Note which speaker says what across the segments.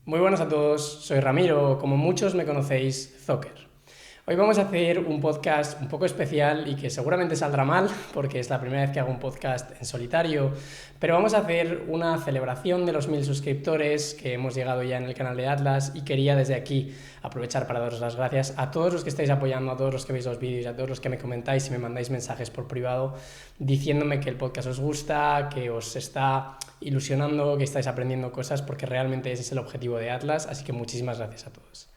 Speaker 1: Muy buenas a todos, soy Ramiro, como muchos me conocéis, Zocker. Hoy vamos a hacer un podcast un poco especial y que seguramente saldrá mal porque es la primera vez que hago un podcast en solitario, pero vamos a hacer una celebración de los 1000 suscriptores que hemos llegado ya en el canal de Atlas y quería desde aquí aprovechar para daros las gracias a todos los que estáis apoyando, a todos los que veis los vídeos, a todos los que me comentáis y me mandáis mensajes por privado diciéndome que el podcast os gusta, que os está ilusionando, que estáis aprendiendo cosas, porque realmente ese es el objetivo de Atlas, así que muchísimas gracias a todos.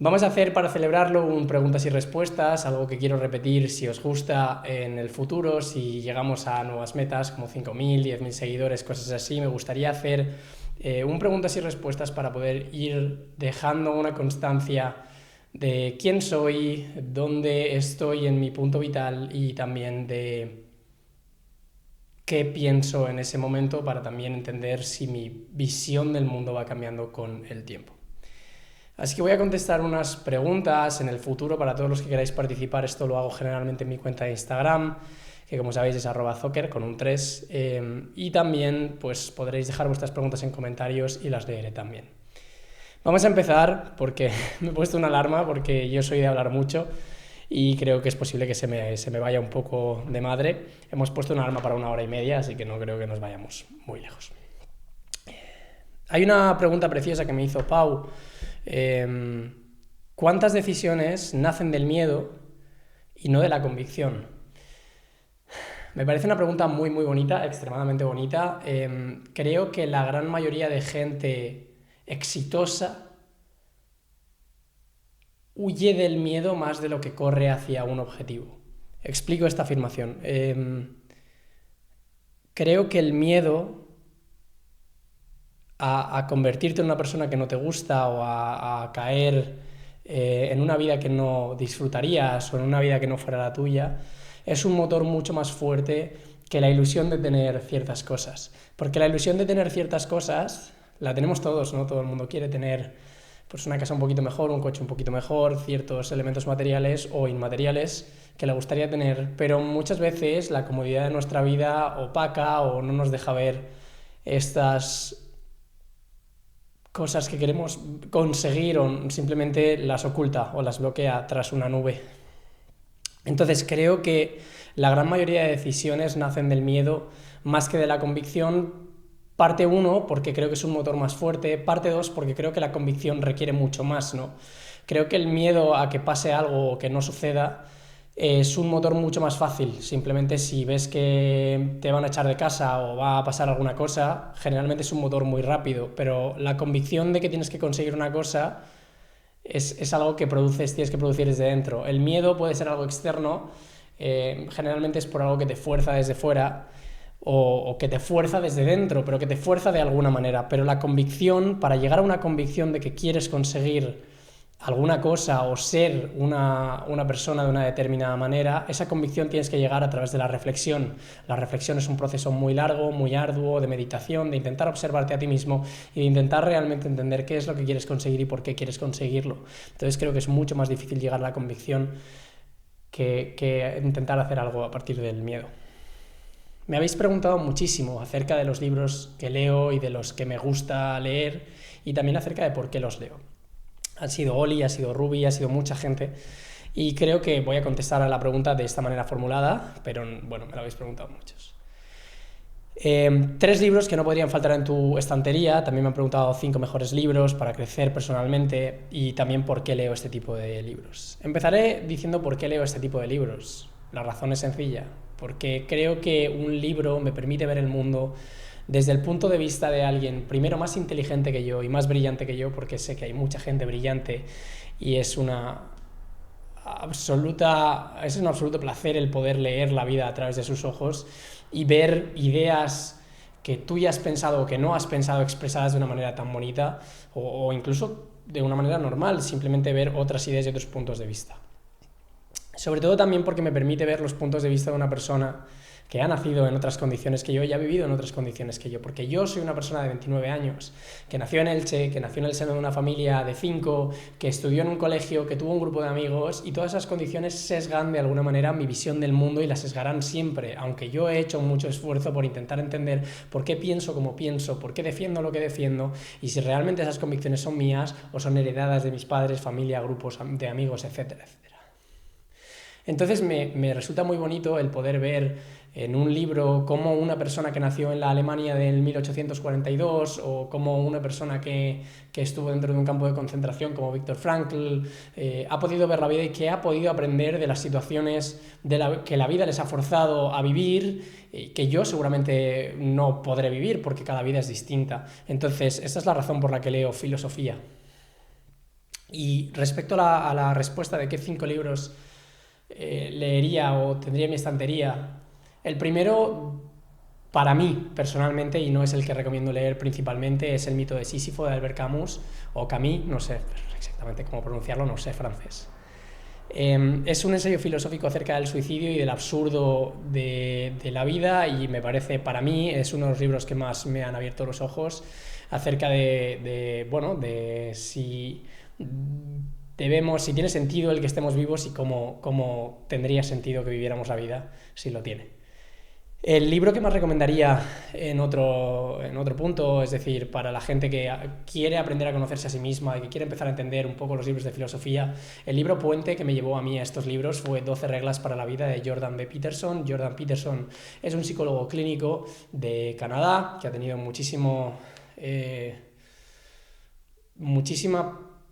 Speaker 1: Vamos a hacer para celebrarlo un preguntas y respuestas, algo que quiero repetir si os gusta en el futuro, si llegamos a nuevas metas como 5.000, 10.000 seguidores, cosas así. Me gustaría hacer un preguntas y respuestas para poder ir dejando una constancia de quién soy, dónde estoy en mi punto vital y también de qué pienso en ese momento para también entender si mi visión del mundo va cambiando con el tiempo. Así que voy a contestar unas preguntas en el futuro para todos los que queráis participar. Esto lo hago generalmente en mi cuenta de Instagram, que como sabéis es @zocker con un 3. Y también pues podréis dejar vuestras preguntas en comentarios y las leeré también. Vamos a empezar porque me he puesto una alarma porque yo soy de hablar mucho y creo que es posible que se me vaya un poco de madre. Hemos puesto una alarma para 1 hora y media, así que no creo que nos vayamos muy lejos. Hay una pregunta preciosa que me hizo Pau. ¿Cuántas decisiones nacen del miedo y no de la convicción? Me parece una pregunta muy bonita, extremadamente bonita. Creo que la gran mayoría de gente exitosa huye del miedo más de lo que corre hacia un objetivo. Explico esta afirmación. Creo que el miedo a convertirte en una persona que no te gusta o a caer en una vida que no disfrutarías o en una vida que no fuera la tuya, es un motor mucho más fuerte que la ilusión de tener ciertas cosas. Porque la ilusión de tener ciertas cosas la tenemos todos, ¿no? Todo el mundo quiere tener pues una casa un poquito mejor, un coche un poquito mejor, ciertos elementos materiales o inmateriales que le gustaría tener, pero muchas veces la comodidad de nuestra vida opaca o no nos deja ver estas cosas que queremos conseguir o simplemente las oculta o las bloquea tras una nube. Entonces creo que la gran mayoría de decisiones nacen del miedo más que de la convicción. Parte 1, porque creo que es un motor más fuerte. Parte 2, porque creo que la convicción requiere mucho más, ¿no? Creo que el miedo a que pase algo o que no suceda es un motor mucho más fácil. Simplemente si ves que te van a echar de casa o va a pasar alguna cosa, generalmente es un motor muy rápido, pero la convicción de que tienes que conseguir una cosa es algo que tienes que producir desde dentro. El miedo puede ser algo externo, generalmente es por algo que te fuerza desde fuera o que te fuerza desde dentro, pero que te fuerza de alguna manera. Pero la convicción, para llegar a una convicción de que quieres conseguir alguna cosa o ser una persona de una determinada manera, esa convicción tienes que llegar a través de la reflexión. La reflexión es un proceso muy largo, muy arduo, de meditación, de intentar observarte a ti mismo y de intentar realmente entender qué es lo que quieres conseguir y por qué quieres conseguirlo. Entonces creo que es mucho más difícil llegar a la convicción que intentar hacer algo a partir del miedo. Me habéis preguntado muchísimo acerca de los libros que leo y de los que me gusta leer y también acerca de por qué los leo. Ha sido Oli, ha sido Ruby, ha sido mucha gente y creo que voy a contestar a la pregunta de esta manera formulada, pero bueno, me lo habéis preguntado muchos. 3 libros que no podrían faltar en tu estantería. También me han preguntado 5 mejores libros para crecer personalmente y también por qué leo este tipo de libros. Empezaré diciendo por qué leo este tipo de libros. La razón es sencilla, porque creo que un libro me permite ver el mundo desde el punto de vista de alguien, primero, más inteligente que yo y más brillante que yo, porque sé que hay mucha gente brillante y es un absoluto placer el poder leer la vida a través de sus ojos y ver ideas que tú ya has pensado o que no has pensado expresadas de una manera tan bonita o incluso de una manera normal, simplemente ver otras ideas y otros puntos de vista. Sobre todo también porque me permite ver los puntos de vista de una persona que ha nacido en otras condiciones que yo y ha vivido en otras condiciones que yo, porque yo soy una persona de 29 años, que nació en Elche, que nació en el seno de una familia de 5, que estudió en un colegio, que tuvo un grupo de amigos, y todas esas condiciones sesgan de alguna manera mi visión del mundo y la sesgarán siempre, aunque yo he hecho mucho esfuerzo por intentar entender por qué pienso como pienso, por qué defiendo lo que defiendo, y si realmente esas convicciones son mías o son heredadas de mis padres, familia, grupos de amigos, etcétera, etcétera. Entonces me resulta muy bonito el poder ver en un libro cómo una persona que nació en la Alemania del 1842 o como una persona que estuvo dentro de un campo de concentración como Viktor Frankl ha podido ver la vida y que ha podido aprender de las situaciones que la vida les ha forzado a vivir, que yo seguramente no podré vivir porque cada vida es distinta. Entonces, esta es la razón por la que leo filosofía. Y respecto a la respuesta de qué 5 libros leería o tendría en mi estantería, el primero, para mí personalmente, y no es el que recomiendo leer principalmente, es El mito de Sísifo de Albert Camus, o Camus, no sé exactamente cómo pronunciarlo, no sé francés. Es un ensayo filosófico acerca del suicidio y del absurdo de la vida, y me parece, para mí, es uno de los libros que más me han abierto los ojos acerca de si tiene sentido el que estemos vivos y cómo tendría sentido que viviéramos la vida si lo tiene. El libro que más recomendaría en otro punto, es decir, para la gente que quiere aprender a conocerse a sí misma y que quiere empezar a entender un poco los libros de filosofía, el libro puente que me llevó a mí a estos libros fue 12 reglas para la vida de Jordan B. Peterson. Jordan Peterson es un psicólogo clínico de Canadá que ha tenido muchísima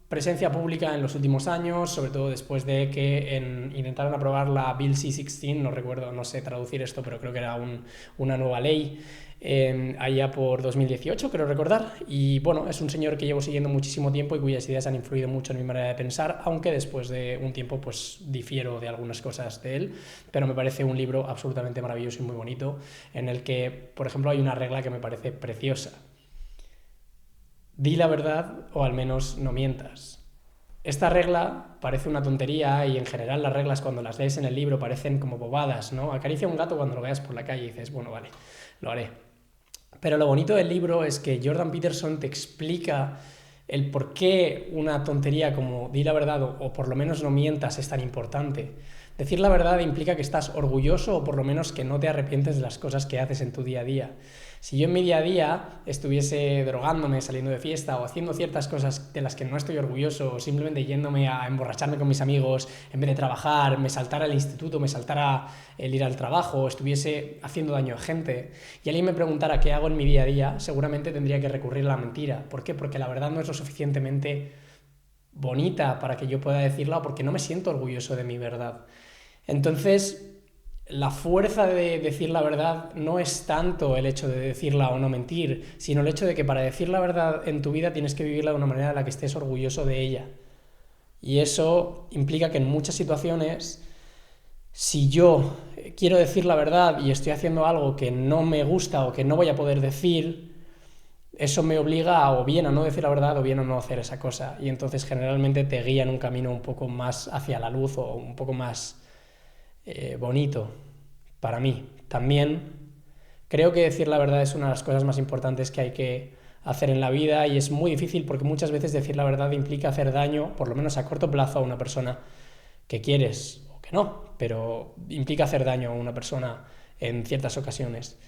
Speaker 1: presencia pública en los últimos años, sobre todo después de que intentaron aprobar la Bill C-16, no sé traducir esto, pero creo que era una nueva ley, allá por 2018, creo recordar, y bueno, es un señor que llevo siguiendo muchísimo tiempo y cuyas ideas han influido mucho en mi manera de pensar, aunque después de un tiempo pues difiero de algunas cosas de él, pero me parece un libro absolutamente maravilloso y muy bonito, en el que, por ejemplo, hay una regla que me parece preciosa. Di la verdad o al menos no mientas. Esta regla parece una tontería y en general las reglas cuando las lees en el libro parecen como bobadas, ¿no? Acaricia a un gato cuando lo veas por la calle y dices, bueno, vale, lo haré. Pero lo bonito del libro es que Jordan Peterson te explica el por qué una tontería como di la verdad o por lo menos no mientas es tan importante. Decir la verdad implica que estás orgulloso o por lo menos que no te arrepientes de las cosas que haces en tu día a día. Si yo en mi día a día estuviese drogándome, saliendo de fiesta o haciendo ciertas cosas de las que no estoy orgulloso o simplemente yéndome a emborracharme con mis amigos en vez de trabajar, me saltara el instituto, me saltara el ir al trabajo, estuviese haciendo daño a gente y alguien me preguntara qué hago en mi día a día, seguramente tendría que recurrir a la mentira. ¿Por qué? Porque la verdad no es lo suficientemente bonita para que yo pueda decirla o porque no me siento orgulloso de mi verdad. Entonces, la fuerza de decir la verdad no es tanto el hecho de decirla o no mentir, sino el hecho de que para decir la verdad en tu vida tienes que vivirla de una manera en la que estés orgulloso de ella. Y eso implica que en muchas situaciones, si yo quiero decir la verdad y estoy haciendo algo que no me gusta o que no voy a poder decir, eso me obliga o bien a no decir la verdad o bien a no hacer esa cosa. Y entonces generalmente te guía en un camino un poco más hacia la luz o un poco más bonito para mí. También creo que decir la verdad es una de las cosas más importantes que hay que hacer en la vida y es muy difícil porque muchas veces decir la verdad implica hacer daño, por lo menos a corto plazo, a una persona que quieres o que no, pero implica hacer daño a una persona en ciertas ocasiones.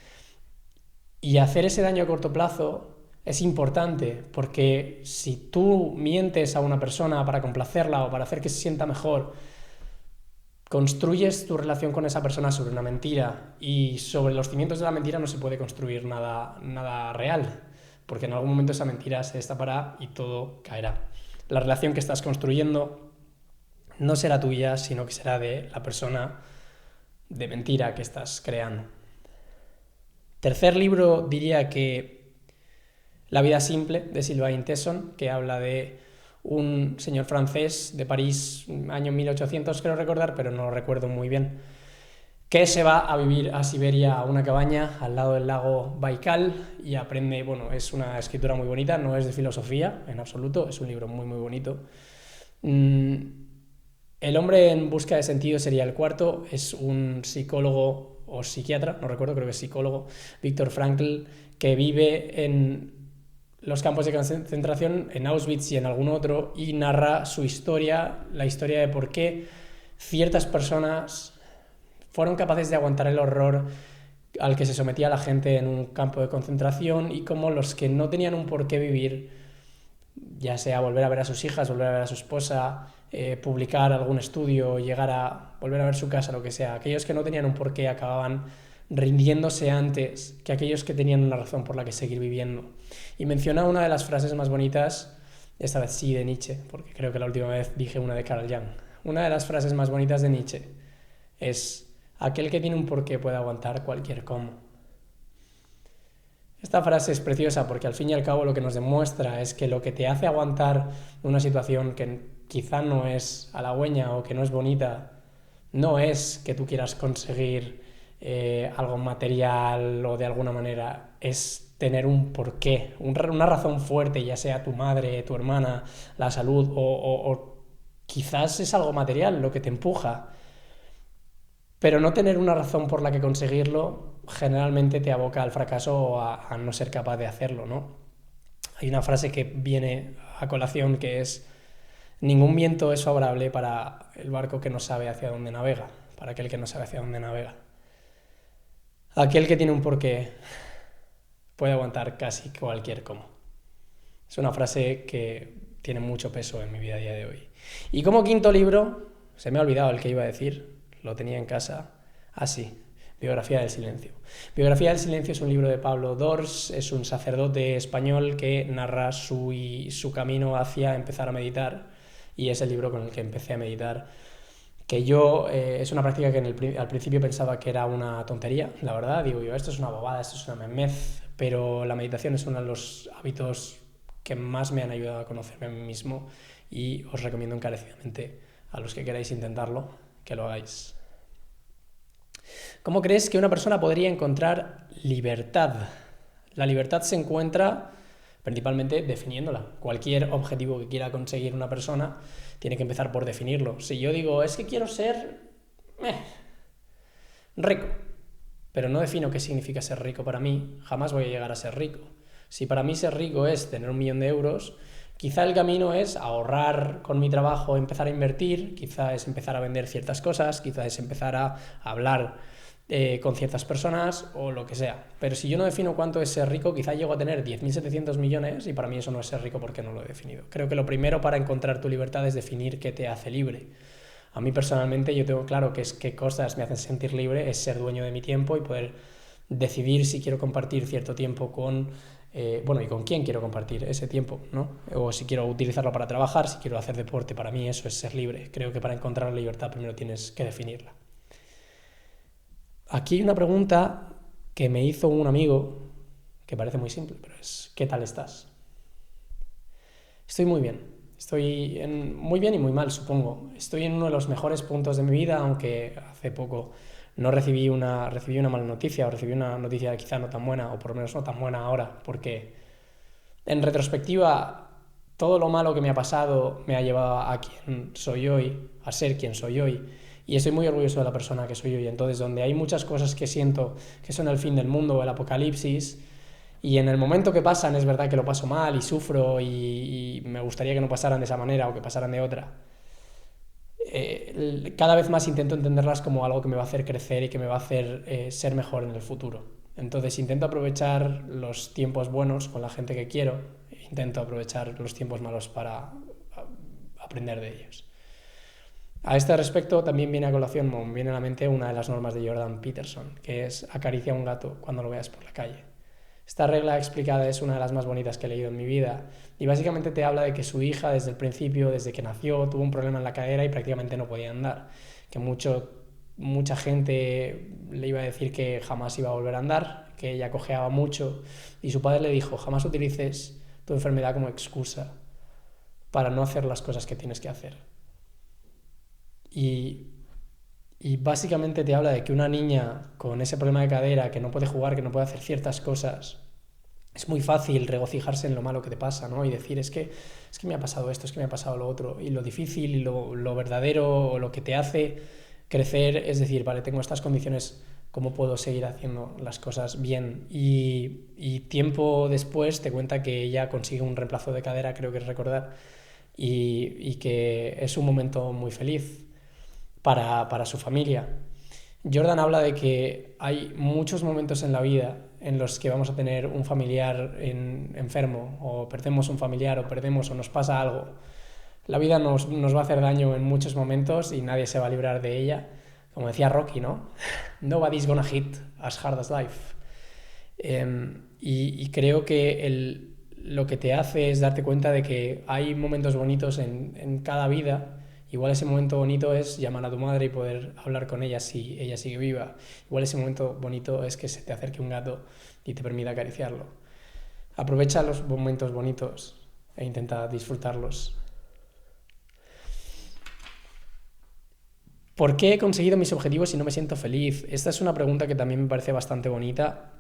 Speaker 1: Y hacer ese daño a corto plazo es importante porque si tú mientes a una persona para complacerla o para hacer que se sienta mejor, construyes tu relación con esa persona sobre una mentira y sobre los cimientos de la mentira no se puede construir nada real, porque en algún momento esa mentira se destapará y todo caerá. La relación que estás construyendo no será tuya, sino que será de la persona de mentira que estás creando. Tercer libro diría que La vida simple, de Sylvain Tesson, que habla de un señor francés de París, año 1800 creo recordar, pero no lo recuerdo muy bien, que se va a vivir a Siberia a una cabaña al lado del lago Baikal y aprende, bueno, es una escritura muy bonita, no es de filosofía en absoluto, es un libro muy muy bonito. El hombre en busca de sentido sería el cuarto, es un psicólogo o psiquiatra, no recuerdo, creo que es psicólogo, Viktor Frankl, que vive en los campos de concentración, en Auschwitz y en algún otro, y narra su historia, la historia de por qué ciertas personas fueron capaces de aguantar el horror al que se sometía la gente en un campo de concentración, y cómo los que no tenían un por qué vivir, ya sea volver a ver a sus hijas, volver a ver a su esposa, publicar algún estudio, llegar a volver a ver su casa, lo que sea, aquellos que no tenían un por qué acababan rindiéndose antes que aquellos que tenían una razón por la que seguir viviendo. Y menciona una de las frases más bonitas, esta vez sí de Nietzsche, porque creo que la última vez dije una de Carl Jung. Una de las frases más bonitas de Nietzsche es: aquel que tiene un porqué puede aguantar cualquier cómo. Esta frase es preciosa porque al fin y al cabo lo que nos demuestra es que lo que te hace aguantar una situación que quizá no es halagüeña o que no es bonita, no es que tú quieras conseguir algo material o de alguna manera, es tener un porqué, una razón fuerte, ya sea tu madre, tu hermana, la salud o quizás es algo material lo que te empuja. Pero no tener una razón por la que conseguirlo generalmente te aboca al fracaso o a no ser capaz de hacerlo, ¿no? Hay una frase que viene a colación que es: ningún viento es favorable para el barco que no sabe hacia dónde navega, para aquel que no sabe hacia dónde navega. Aquel que tiene un porqué puede aguantar casi cualquier cómo. Es una frase que tiene mucho peso en mi vida a día de hoy. Y como quinto libro, se me ha olvidado el que iba a decir, lo tenía en casa, así, Biografía del Silencio. Biografía del Silencio es un libro de Pablo Dors, es un sacerdote español que narra su camino hacia empezar a meditar, y es el libro con el que empecé a meditar, que yo, es una práctica que al principio pensaba que era una tontería, la verdad, digo yo, esto es una bobada, esto es una memez, pero la meditación es uno de los hábitos que más me han ayudado a conocerme a mí mismo, y os recomiendo encarecidamente a los que queráis intentarlo, que lo hagáis. ¿Cómo crees que una persona podría encontrar libertad? La libertad se encuentra principalmente definiéndola. Cualquier objetivo que quiera conseguir una persona tiene que empezar por definirlo. Si yo digo, es que quiero ser rico, pero no defino qué significa ser rico para mí, jamás voy a llegar a ser rico. Si para mí ser rico es tener 1 millón de euros, quizá el camino es ahorrar con mi trabajo, empezar a invertir, quizá es empezar a vender ciertas cosas, quizá es empezar a hablar con ciertas personas o lo que sea. Pero si yo no defino cuánto es ser rico, quizá llego a tener 10.700 millones y para mí eso no es ser rico porque no lo he definido. Creo que lo primero para encontrar tu libertad es definir qué te hace libre. A mí personalmente yo tengo claro que es qué cosas me hacen sentir libre, es ser dueño de mi tiempo y poder decidir si quiero compartir cierto tiempo con y con quién quiero compartir ese tiempo, ¿no? O si quiero utilizarlo para trabajar, si quiero hacer deporte. Para mí eso es ser libre. Creo que para encontrar la libertad primero tienes que definirla. Aquí hay una pregunta que me hizo un amigo que parece muy simple, pero es: ¿qué tal estás? Estoy muy bien. Estoy muy bien y muy mal, supongo. Estoy en uno de los mejores puntos de mi vida, aunque hace poco recibí una mala noticia, o recibí una noticia quizá no tan buena, o por lo menos no tan buena ahora, porque en retrospectiva todo lo malo que me ha pasado me ha llevado a quien soy hoy, a ser quien soy hoy, y estoy muy orgulloso de la persona que soy hoy. Entonces, donde hay muchas cosas que siento que son el fin del mundo o el apocalipsis, y en el momento que pasan es verdad que lo paso mal y sufro y me gustaría que no pasaran de esa manera o que pasaran de otra, cada vez más intento entenderlas como algo que me va a hacer crecer y que me va a hacer ser mejor en el futuro. Entonces intento aprovechar los tiempos buenos con la gente que quiero, e intento aprovechar los tiempos malos para aprender de ellos. A este respecto también viene a colación, viene a la mente una de las normas de Jordan Peterson, que es: acaricia a un gato cuando lo veas por la calle. Esta regla explicada es una de las más bonitas que he leído en mi vida, y básicamente te habla de que su hija desde el principio, desde que nació, tuvo un problema en la cadera y prácticamente no podía andar, que mucha gente le iba a decir que jamás iba a volver a andar, que ella cojeaba mucho, y su padre le dijo: jamás utilices tu enfermedad como excusa para no hacer las cosas que tienes que hacer. Y básicamente te habla de que una niña con ese problema de cadera, que no puede jugar, que no puede hacer ciertas cosas, es muy fácil regocijarse en lo malo que te pasa, ¿no? Y decir, es que me ha pasado esto, es que me ha pasado lo otro. Y lo difícil y lo verdadero, o lo que te hace crecer, es decir, vale, tengo estas condiciones cómo puedo seguir haciendo las cosas bien. Y tiempo después te cuenta que ella consigue un reemplazo de cadera, creo que es recordar, y que es un momento muy feliz para su familia. Jordan habla de que hay muchos momentos en la vida en los que vamos a tener un familiar enfermo, o perdemos un familiar, o perdemos, o nos pasa algo. La vida nos va a hacer daño en muchos momentos y nadie se va a librar de ella. Como decía Rocky, ¿no? Nobody's gonna hit as hard as life. Y creo que lo que te hace es darte cuenta de que hay momentos bonitos en cada vida. Igual ese momento bonito es llamar a tu madre y poder hablar con ella si ella sigue viva. Igual ese momento bonito es que se te acerque un gato y te permita acariciarlo. Aprovecha los momentos bonitos e intenta disfrutarlos. ¿Por qué he conseguido mis objetivos y no me siento feliz? Esta es una pregunta que también me parece bastante bonita.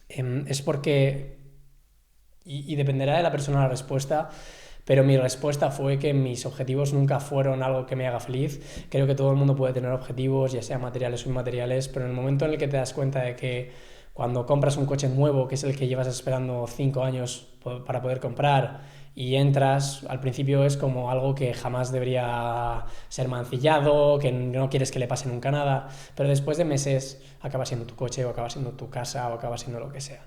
Speaker 1: Es porque, y dependerá de la persona la respuesta, pero mi respuesta fue que mis objetivos nunca fueron algo que me haga feliz. Creo que todo el mundo puede tener objetivos, ya sea materiales o inmateriales, pero en el momento en el que te das cuenta de que cuando compras un coche nuevo, que es el que llevas esperando 5 años para poder comprar, y entras, al principio es como algo que jamás debería ser mancillado, que no quieres que le pase nunca nada, pero después de meses acaba siendo tu coche, o acaba siendo tu casa, o acaba siendo lo que sea.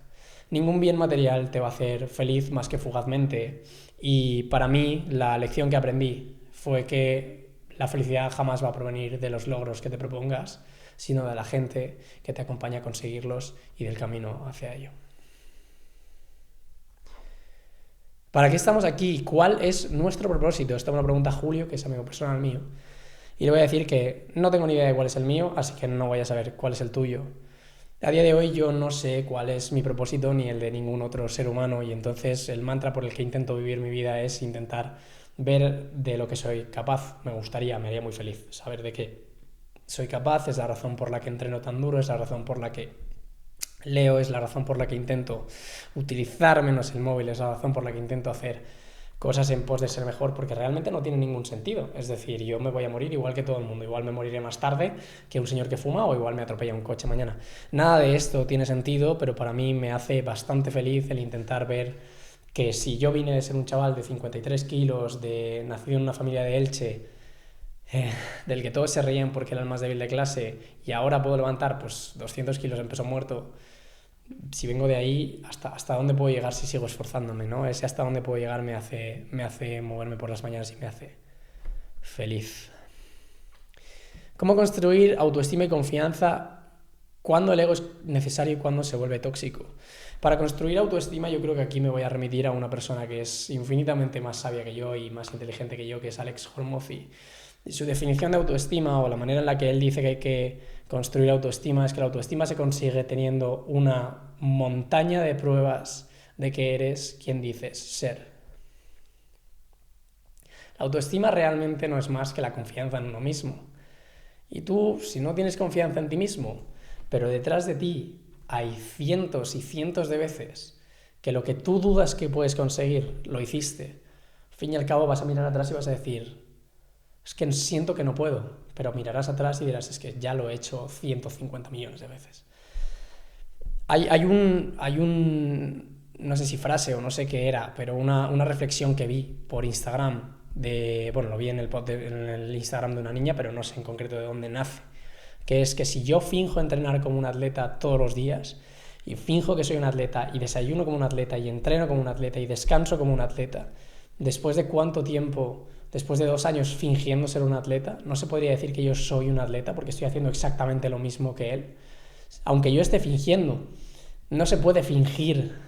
Speaker 1: Ningún bien material te va a hacer feliz más que fugazmente, y para mí la lección que aprendí fue que la felicidad jamás va a provenir de los logros que te propongas, sino de la gente que te acompaña a conseguirlos y del camino hacia ello. ¿Para qué estamos aquí? ¿Cuál es nuestro propósito? Esta es una pregunta a Julio, que es amigo personal mío. Y le voy a decir que no tengo ni idea de cuál es el mío, así que no voy a saber cuál es el tuyo. A día de hoy yo no sé cuál es mi propósito ni el de ningún otro ser humano, y entonces el mantra por el que intento vivir mi vida es intentar ver de lo que soy capaz. Me haría muy feliz saber de qué soy capaz. Es la razón por la que entreno tan duro, es la razón por la que leo, es la razón por la que intento utilizar menos el móvil, es la razón por la que intento hacer cosas en pos de ser mejor, porque realmente no tiene ningún sentido. Es decir, yo me voy a morir igual que todo el mundo, igual me moriré más tarde que un señor que fuma, o igual me atropella un coche mañana. Nada de esto tiene sentido, pero para mí me hace bastante feliz el intentar ver que si yo vine de ser un chaval de 53 kilos, nacido en una familia de Elche, del que todos se reían porque era el más débil de clase, y ahora puedo levantar pues 200 kilos en peso muerto, si vengo de ahí, hasta dónde puedo llegar si sigo esforzándome, ¿no? Ese hasta dónde puedo llegar me hace moverme por las mañanas y me hace feliz. ¿Cómo construir autoestima y confianza cuando el ego es necesario y cuando se vuelve tóxico? Para construir autoestima yo creo que aquí me voy a remitir a una persona que es infinitamente más sabia que yo y más inteligente que yo, que es Alex Hormozi. Su definición de autoestima, o la manera en la que él dice que hay que construir autoestima, es que la autoestima se consigue teniendo una montaña de pruebas de que eres quien dices ser. La autoestima realmente no es más que la confianza en uno mismo. Y tú, si no tienes confianza en ti mismo, pero detrás de ti hay cientos y cientos de veces que lo que tú dudas que puedes conseguir, lo hiciste, al fin y al cabo vas a mirar atrás y vas a decir: es que siento que no puedo, pero mirarás atrás y dirás: es que ya lo he hecho 150 millones de veces. Hay un no sé si frase o no sé qué era, pero una reflexión que vi por Instagram, lo vi en el Instagram de una niña, pero no sé en concreto de dónde nace, que es que si yo finjo entrenar como un atleta todos los días, y finjo que soy un atleta, y desayuno como un atleta, y entreno como un atleta, y descanso como un atleta, después de cuánto tiempo, después de 2 años fingiendo ser un atleta, no se podría decir que yo soy un atleta, porque estoy haciendo exactamente lo mismo que él. Aunque yo esté fingiendo, no se puede fingir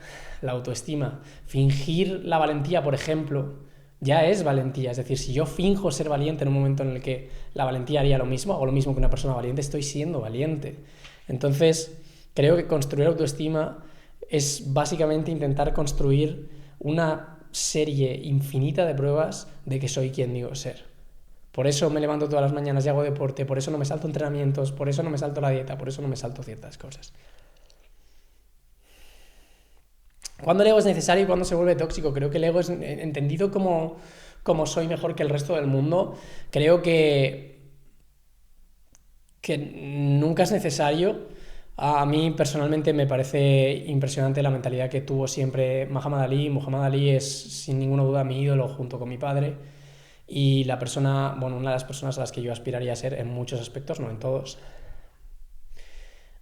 Speaker 1: la autoestima. Fingir la valentía, por ejemplo, ya es valentía. Es decir, si yo finjo ser valiente en un momento en el que la valentía haría lo mismo, hago lo mismo que una persona valiente, estoy siendo valiente. Entonces, creo que construir autoestima es básicamente intentar construir una serie infinita de pruebas de que soy quien digo ser. Por eso me levanto todas las mañanas y hago deporte, por eso no me salto entrenamientos, por eso no me salto la dieta, por eso no me salto ciertas cosas. ¿Cuándo el ego es necesario y cuándo se vuelve tóxico? Creo que el ego es entendido como soy mejor que el resto del mundo. Creo que nunca es necesario, A mí personalmente me parece impresionante la mentalidad que tuvo siempre Muhammad Ali. Muhammad Ali es sin ninguna duda mi ídolo junto con mi padre y la persona, bueno, una de las personas a las que yo aspiraría a ser en muchos aspectos, no en todos.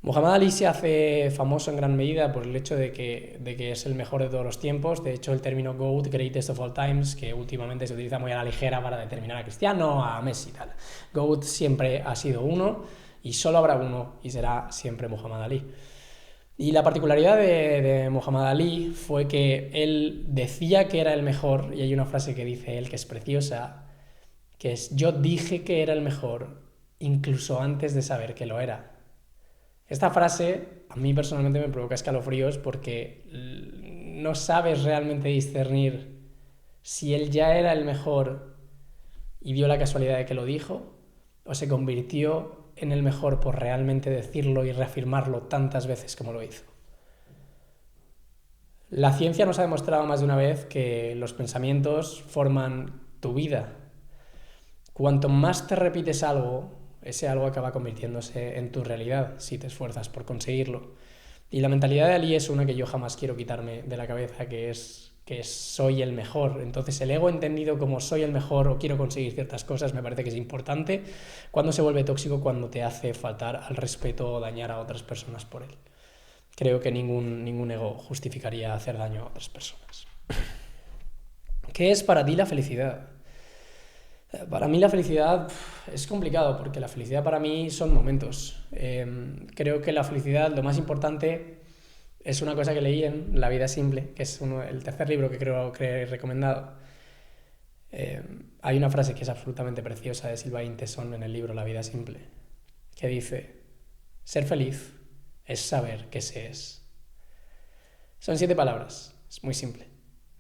Speaker 1: Muhammad Ali se hace famoso en gran medida por el hecho de que es el mejor de todos los tiempos. De hecho, el término GOAT, Greatest of All Times, que últimamente se utiliza muy a la ligera para determinar a Cristiano, a Messi y tal. GOAT siempre ha sido uno y solo habrá uno y será siempre Muhammad Ali. Y la particularidad de Muhammad Ali fue que él decía que era el mejor, y hay una frase que dice él que es preciosa, que es: yo dije que era el mejor incluso antes de saber que lo era. Esta frase a mí personalmente me provoca escalofríos porque no sabes realmente discernir si él ya era el mejor y dio la casualidad de que lo dijo, o se convirtió en el mejor por realmente decirlo y reafirmarlo tantas veces como lo hizo. La ciencia nos ha demostrado más de una vez que los pensamientos forman tu vida. Cuanto más te repites algo, ese algo acaba convirtiéndose en tu realidad si te esfuerzas por conseguirlo. Y la mentalidad de Ali es una que yo jamás quiero quitarme de la cabeza, que es soy el mejor. Entonces el ego entendido como soy el mejor o quiero conseguir ciertas cosas me parece que es importante. Cuando se vuelve tóxico, cuando te hace faltar al respeto o dañar a otras personas por él. Creo que ningún ego justificaría hacer daño a otras personas. ¿Qué es para ti la felicidad? Para mí la felicidad es complicado porque la felicidad para mí son momentos. Creo que la felicidad, lo más importante, es una cosa que leí en La vida simple, que es el tercer libro que creo que he recomendado. Hay una frase que es absolutamente preciosa de Sylvain Tesson en el libro La vida simple, que dice: ser feliz es saber que se es. Son 7 palabras, es muy simple,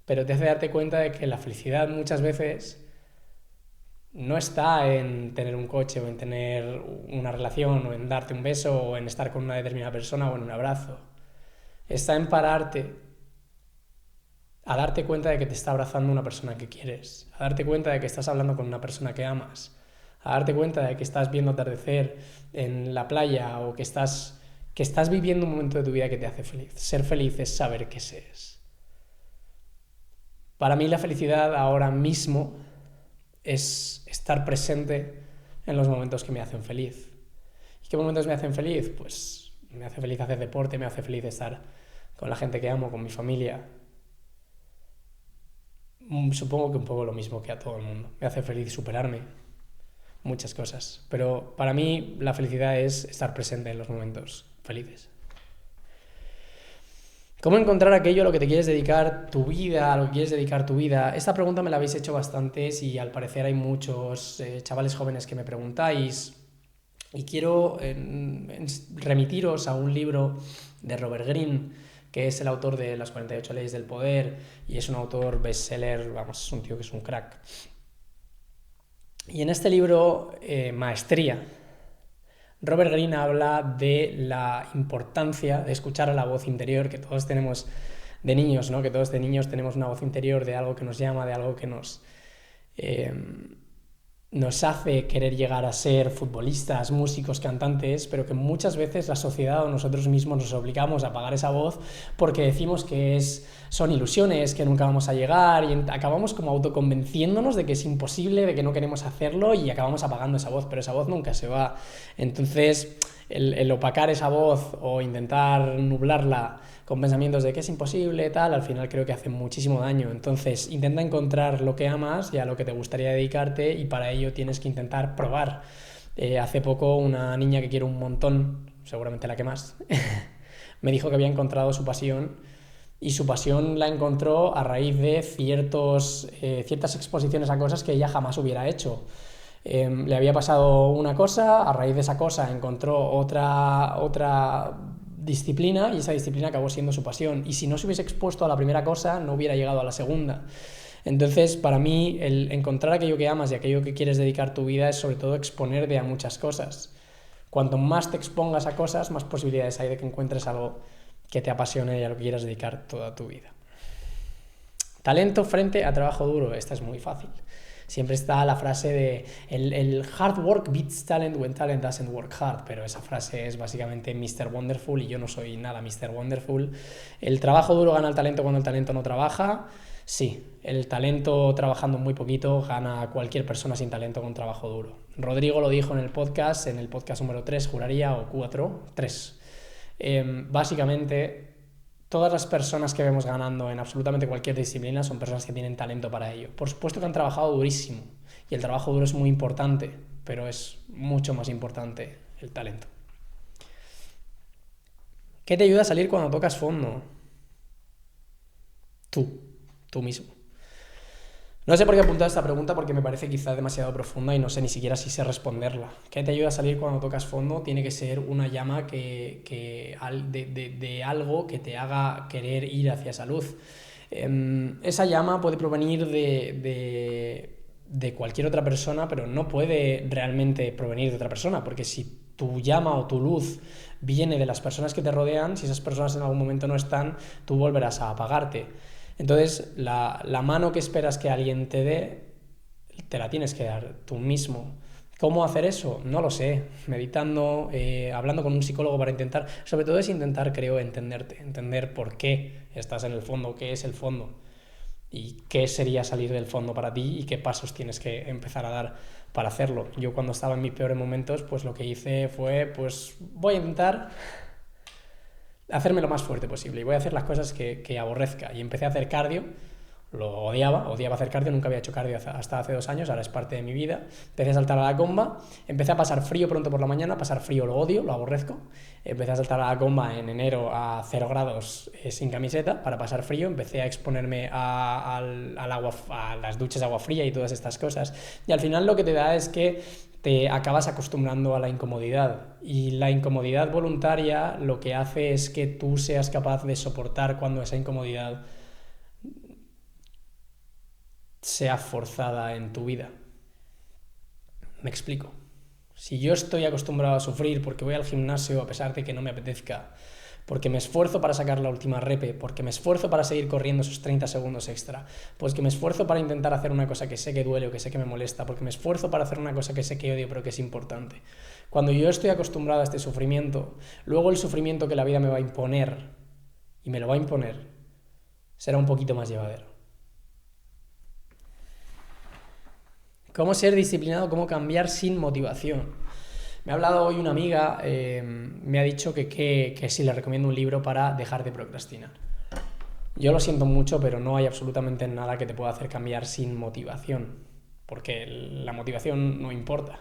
Speaker 1: pero te hace darte cuenta de que la felicidad muchas veces no está en tener un coche o en tener una relación o en darte un beso o en estar con una determinada persona o en un abrazo. Está en pararte a darte cuenta de que te está abrazando una persona que quieres, a darte cuenta de que estás hablando con una persona que amas, a darte cuenta de que estás viendo atardecer en la playa o que estás viviendo un momento de tu vida que te hace feliz. Ser feliz es saber que se es. Para mí la felicidad ahora mismo es estar presente en los momentos que me hacen feliz. ¿Y qué momentos me hacen feliz? Pues me hace feliz hacer deporte, me hace feliz estar con la gente que amo, con mi familia. Supongo que un poco lo mismo que a todo el mundo. Me hace feliz superarme, muchas cosas. Pero para mí la felicidad es estar presente en los momentos felices. ¿Cómo encontrar aquello a lo que te quieres dedicar tu vida, a lo que quieres dedicar tu vida? Esta pregunta me la habéis hecho bastantes y al parecer hay muchos chavales jóvenes que me preguntáis. Y quiero remitiros a un libro de Robert Greene, que es el autor de Las 48 leyes del poder y es un autor bestseller, vamos, es un tío que es un crack. Y en este libro, Maestría, Robert Greene habla de la importancia de escuchar a la voz interior que todos tenemos de niños, ¿no? Que todos de niños tenemos una voz interior de algo que nos llama, de algo que nos hace querer llegar a ser futbolistas, músicos, cantantes, pero que muchas veces la sociedad o nosotros mismos nos obligamos a apagar esa voz porque decimos que son ilusiones, que nunca vamos a llegar y acabamos como autoconvenciéndonos de que es imposible, de que no queremos hacerlo y acabamos apagando esa voz, pero esa voz nunca se va. Entonces, el opacar esa voz o intentar nublarla con pensamientos de que es imposible, tal, al final creo que hace muchísimo daño. Entonces, intenta encontrar lo que amas y a lo que te gustaría dedicarte y para ello tienes que intentar probar. Hace poco una niña que quiero un montón, seguramente la que más, me dijo que había encontrado su pasión y su pasión la encontró a raíz de ciertas exposiciones a cosas que ella jamás hubiera hecho. Le había pasado una cosa, a raíz de esa cosa encontró otra disciplina y esa disciplina acabó siendo su pasión. Y si no se hubiese expuesto a la primera cosa, no hubiera llegado a la segunda. Entonces, para mí, el encontrar aquello que amas y aquello que quieres dedicar tu vida es sobre todo exponerte a muchas cosas. Cuanto más te expongas a cosas, más posibilidades hay de que encuentres algo que te apasione y a lo que quieras dedicar toda tu vida. Talento frente a trabajo duro. Esta es muy fácil. Siempre está la frase de el hard work beats talent when talent doesn't work hard, pero esa frase es básicamente Mr. Wonderful y yo no soy nada Mr. Wonderful. El trabajo duro gana el talento cuando el talento no trabaja. Sí, el talento trabajando muy poquito gana a cualquier persona sin talento con trabajo duro. Rodrigo lo dijo en el podcast número 3, juraría, o 4, 3. Básicamente, todas las personas que vemos ganando en absolutamente cualquier disciplina son personas que tienen talento para ello. Por supuesto que han trabajado durísimo, y el trabajo duro es muy importante, pero es mucho más importante el talento. ¿Qué te ayuda a salir cuando tocas fondo? Tú mismo. No sé por qué he apuntado esta pregunta porque me parece quizá demasiado profunda y no sé ni siquiera si sé responderla. ¿Qué te ayuda a salir cuando tocas fondo? Tiene que ser una llama de algo que te haga querer ir hacia esa luz. Esa llama puede provenir de cualquier otra persona, pero no puede realmente provenir de otra persona, porque si tu llama o tu luz viene de las personas que te rodean, si esas personas en algún momento no están, tú volverás a apagarte. Entonces, la mano que esperas que alguien te dé, te la tienes que dar tú mismo. ¿Cómo hacer eso? No lo sé. Meditando, hablando con un psicólogo para intentar... Sobre todo es intentar, creo, entenderte. Entender por qué estás en el fondo, qué es el fondo. Y qué sería salir del fondo para ti y qué pasos tienes que empezar a dar para hacerlo. Yo cuando estaba en mis peores momentos, pues lo que hice fue, pues voy a intentar hacerme lo más fuerte posible y voy a hacer las cosas que aborrezca. Y empecé a hacer cardio, lo odiaba hacer cardio, nunca había hecho cardio hasta hace 2 años, ahora es parte de mi vida. Empecé a saltar a la comba, empecé a pasar frío pronto por la mañana, pasar frío lo odio, lo aborrezco. Empecé a saltar a la comba en enero a 0 grados sin camiseta para pasar frío, empecé a exponerme al agua, a las duchas de agua fría y todas estas cosas. Y al final lo que te da es que te acabas acostumbrando a la incomodidad, y la incomodidad voluntaria lo que hace es que tú seas capaz de soportar cuando esa incomodidad sea forzada en tu vida. Me explico. Si yo estoy acostumbrado a sufrir porque voy al gimnasio a pesar de que no me apetezca, porque me esfuerzo para sacar la última repe, porque me esfuerzo para seguir corriendo esos 30 segundos extra, pues que me esfuerzo para intentar hacer una cosa que sé que duele o que sé que me molesta, porque me esfuerzo para hacer una cosa que sé que odio pero que es importante. Cuando yo estoy acostumbrado a este sufrimiento, luego el sufrimiento que la vida me va a imponer, y me lo va a imponer, será un poquito más llevadero. ¿Cómo ser disciplinado? ¿Cómo cambiar sin motivación? Me ha hablado hoy una amiga, me ha dicho que sí le recomiendo un libro para dejar de procrastinar. Yo lo siento mucho, pero no hay absolutamente nada que te pueda hacer cambiar sin motivación, porque la motivación no importa.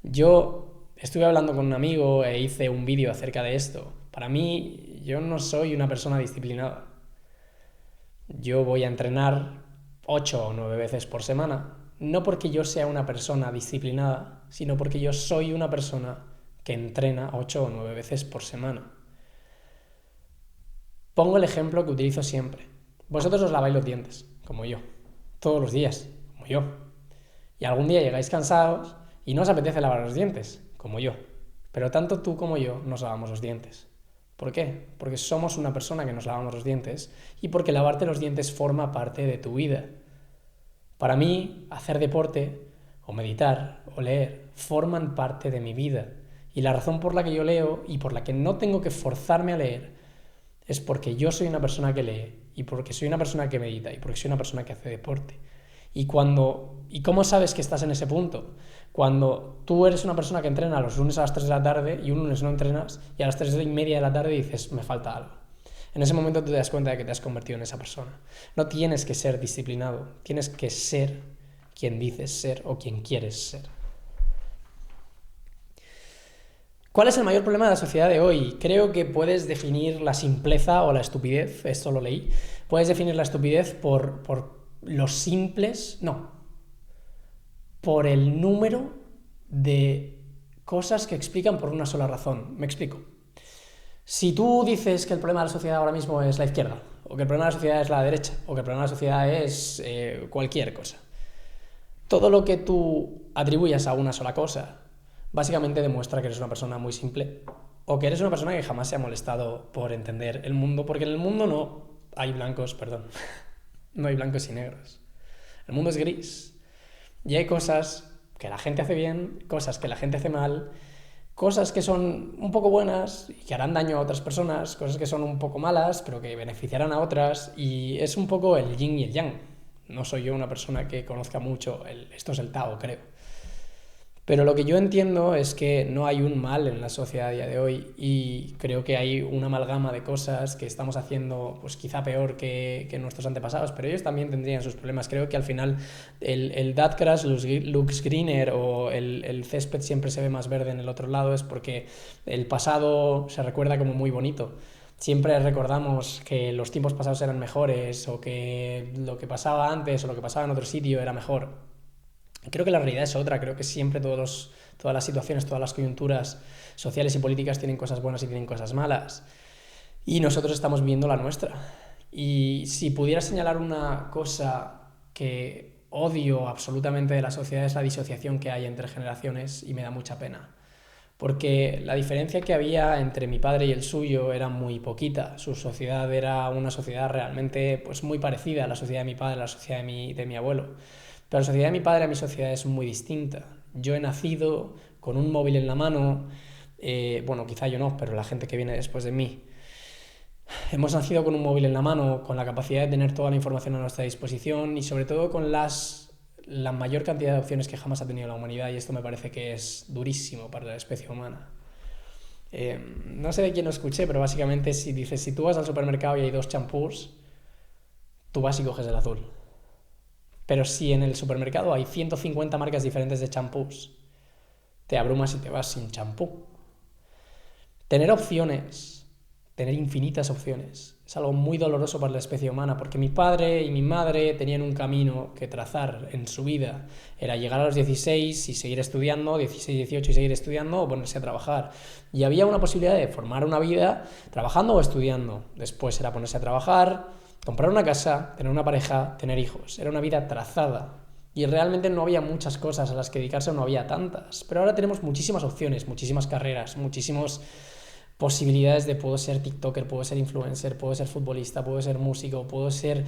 Speaker 1: Yo estuve hablando con un amigo e hice un vídeo acerca de esto. Para mí, yo no soy una persona disciplinada. Yo voy a entrenar 8 o 9 veces por semana, no porque yo sea una persona disciplinada, sino porque yo soy una persona que entrena 8 o 9 veces por semana. Pongo el ejemplo que utilizo siempre. Vosotros os laváis los dientes, como yo, todos los días, como yo. Y algún día llegáis cansados y no os apetece lavar los dientes, como yo. Pero tanto tú como yo nos lavamos los dientes. ¿Por qué? Porque somos una persona que nos lavamos los dientes y porque lavarte los dientes forma parte de tu vida. Para mí, hacer deporte, o meditar, o leer, forman parte de mi vida. Y la razón por la que yo leo y por la que no tengo que forzarme a leer es porque yo soy una persona que lee, y porque soy una persona que medita, y porque soy una persona que hace deporte. ¿Y cómo sabes que estás en ese punto? Cuando tú eres una persona que entrena los lunes a las 3 de la tarde y un lunes no entrenas y a las 3:30 de la tarde dices, me falta algo. En ese momento te das cuenta de que te has convertido en esa persona. No tienes que ser disciplinado, tienes que ser quien dices ser o quien quieres ser. ¿Cuál es el mayor problema de la sociedad de hoy? Creo que puedes definir la simpleza o la estupidez, esto lo leí, puedes definir la estupidez por los simples, no, por el número de cosas que explican por una sola razón. Me explico. Si tú dices que el problema de la sociedad ahora mismo es la izquierda, o que el problema de la sociedad es la derecha, o que el problema de la sociedad es cualquier cosa, todo lo que tú atribuyas a una sola cosa básicamente demuestra que eres una persona muy simple, o que eres una persona que jamás se ha molestado por entender el mundo, porque en el mundo no hay blancos y negros. El mundo es gris. Y hay cosas que la gente hace bien, cosas que la gente hace mal, cosas que son un poco buenas y que harán daño a otras personas, cosas que son un poco malas pero que beneficiarán a otras, y es un poco el yin y el yang. No soy yo una persona que conozca mucho, esto es el Tao, creo. Pero lo que yo entiendo es que no hay un mal en la sociedad a día de hoy, y creo que hay una amalgama de cosas que estamos haciendo pues quizá peor que nuestros antepasados, pero ellos también tendrían sus problemas. Creo que al final el That Grass looks greener, o el césped siempre se ve más verde en el otro lado, es porque el pasado se recuerda como muy bonito. Siempre recordamos que los tiempos pasados eran mejores, o que lo que pasaba antes o lo que pasaba en otro sitio era mejor. Creo que la realidad es otra. Creo que siempre todas las situaciones, todas las coyunturas sociales y políticas tienen cosas buenas y tienen cosas malas. Y nosotros estamos viendo la nuestra. Y si pudiera señalar una cosa que odio absolutamente de la sociedad, es la disociación que hay entre generaciones, y me da mucha pena. Porque la diferencia que había entre mi padre y el suyo era muy poquita. Su sociedad era una sociedad realmente pues muy parecida a la sociedad de mi padre, a la sociedad de mi abuelo. Pero la sociedad de mi padre a mi sociedad es muy distinta. Yo he nacido con un móvil en la mano, bueno, quizá yo no, pero la gente que viene después de mí. Hemos nacido con un móvil en la mano, con la capacidad de tener toda la información a nuestra disposición, y sobre todo con la mayor cantidad de opciones que jamás ha tenido la humanidad, y esto me parece que es durísimo para la especie humana. No sé de quién lo escuché, pero básicamente si tú vas al supermercado y hay dos champús, tú vas y coges el azul. Pero si en el supermercado hay 150 marcas diferentes de champús, te abrumas y te vas sin champú. Tener opciones, tener infinitas opciones, es algo muy doloroso para la especie humana, porque mi padre y mi madre tenían un camino que trazar en su vida. Era llegar a los 16 y seguir estudiando, 16, 18 y seguir estudiando, o ponerse a trabajar. Y había una posibilidad de formar una vida trabajando o estudiando. Después era ponerse a trabajar, comprar una casa, tener una pareja, tener hijos. Era una vida trazada. Y realmente no había muchas cosas a las que dedicarse, o no había tantas. Pero ahora tenemos muchísimas opciones, muchísimas carreras, muchísimas posibilidades de puedo ser TikToker, puedo ser influencer, puedo ser futbolista, puedo ser músico, puedo ser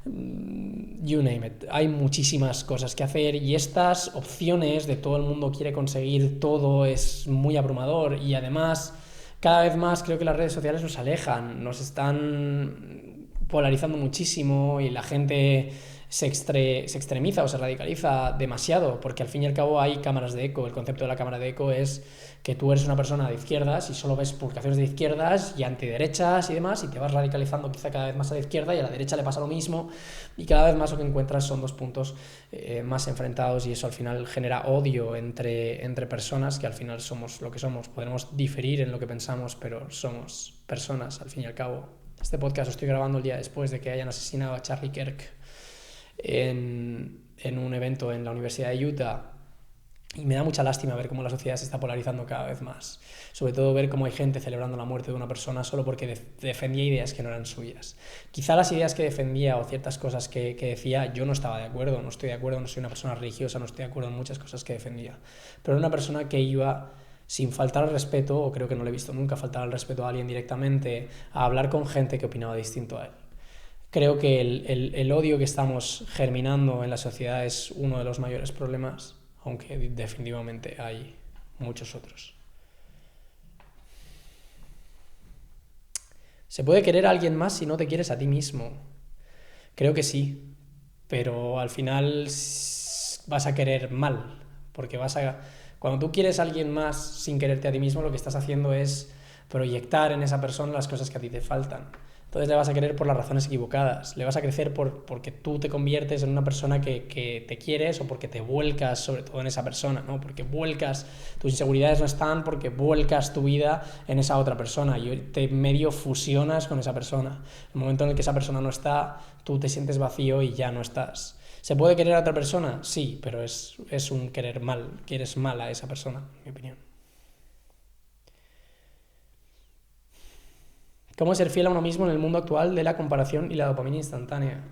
Speaker 1: you name it. Hay muchísimas cosas que hacer, y estas opciones de todo el mundo quiere conseguir todo es muy abrumador. Y además cada vez más creo que las redes sociales nos alejan, nos están polarizando muchísimo, y la gente se extremiza o se radicaliza demasiado, porque al fin y al cabo hay cámaras de eco. El concepto de la cámara de eco es que tú eres una persona de izquierdas y solo ves publicaciones de izquierdas y antiderechas y demás, y te vas radicalizando quizá cada vez más a la izquierda, y a la derecha le pasa lo mismo, y cada vez más lo que encuentras son dos puntos más enfrentados, y eso al final genera odio entre personas que al final somos lo que somos. Podremos diferir en lo que pensamos, pero somos personas al fin y al cabo. Este podcast lo estoy grabando el día después de que hayan asesinado a Charlie Kirk en un evento en la Universidad de Utah, y me da mucha lástima ver cómo la sociedad se está polarizando cada vez más, sobre todo ver cómo hay gente celebrando la muerte de una persona solo porque defendía ideas que no eran suyas. Quizá las ideas que defendía o ciertas cosas que decía yo no estaba de acuerdo, no estoy de acuerdo, no soy una persona religiosa, no estoy de acuerdo en muchas cosas que defendía, pero era una persona que iba sin faltar al respeto, o creo que no le he visto nunca faltar al respeto a alguien directamente, a hablar con gente que opinaba distinto a él. Creo que el odio que estamos germinando en la sociedad es uno de los mayores problemas, aunque definitivamente hay muchos otros. ¿Se puede querer a alguien más si no te quieres a ti mismo? Creo que sí, pero al final vas a querer mal, porque cuando tú quieres a alguien más sin quererte a ti mismo, lo que estás haciendo es proyectar en esa persona las cosas que a ti te faltan. Entonces le vas a querer por las razones equivocadas, le vas a crecer porque tú te conviertes en una persona que te quieres, o porque te vuelcas sobre todo en esa persona, ¿no? Porque vuelcas, tus inseguridades no están, porque vuelcas tu vida en esa otra persona y te medio fusionas con esa persona. El momento en el que esa persona no está, tú te sientes vacío y ya no estás. ¿Se puede querer a otra persona? Sí, pero es un querer mal, quieres mal a esa persona, en mi opinión. ¿Cómo ser fiel a uno mismo en el mundo actual de la comparación y la dopamina instantánea?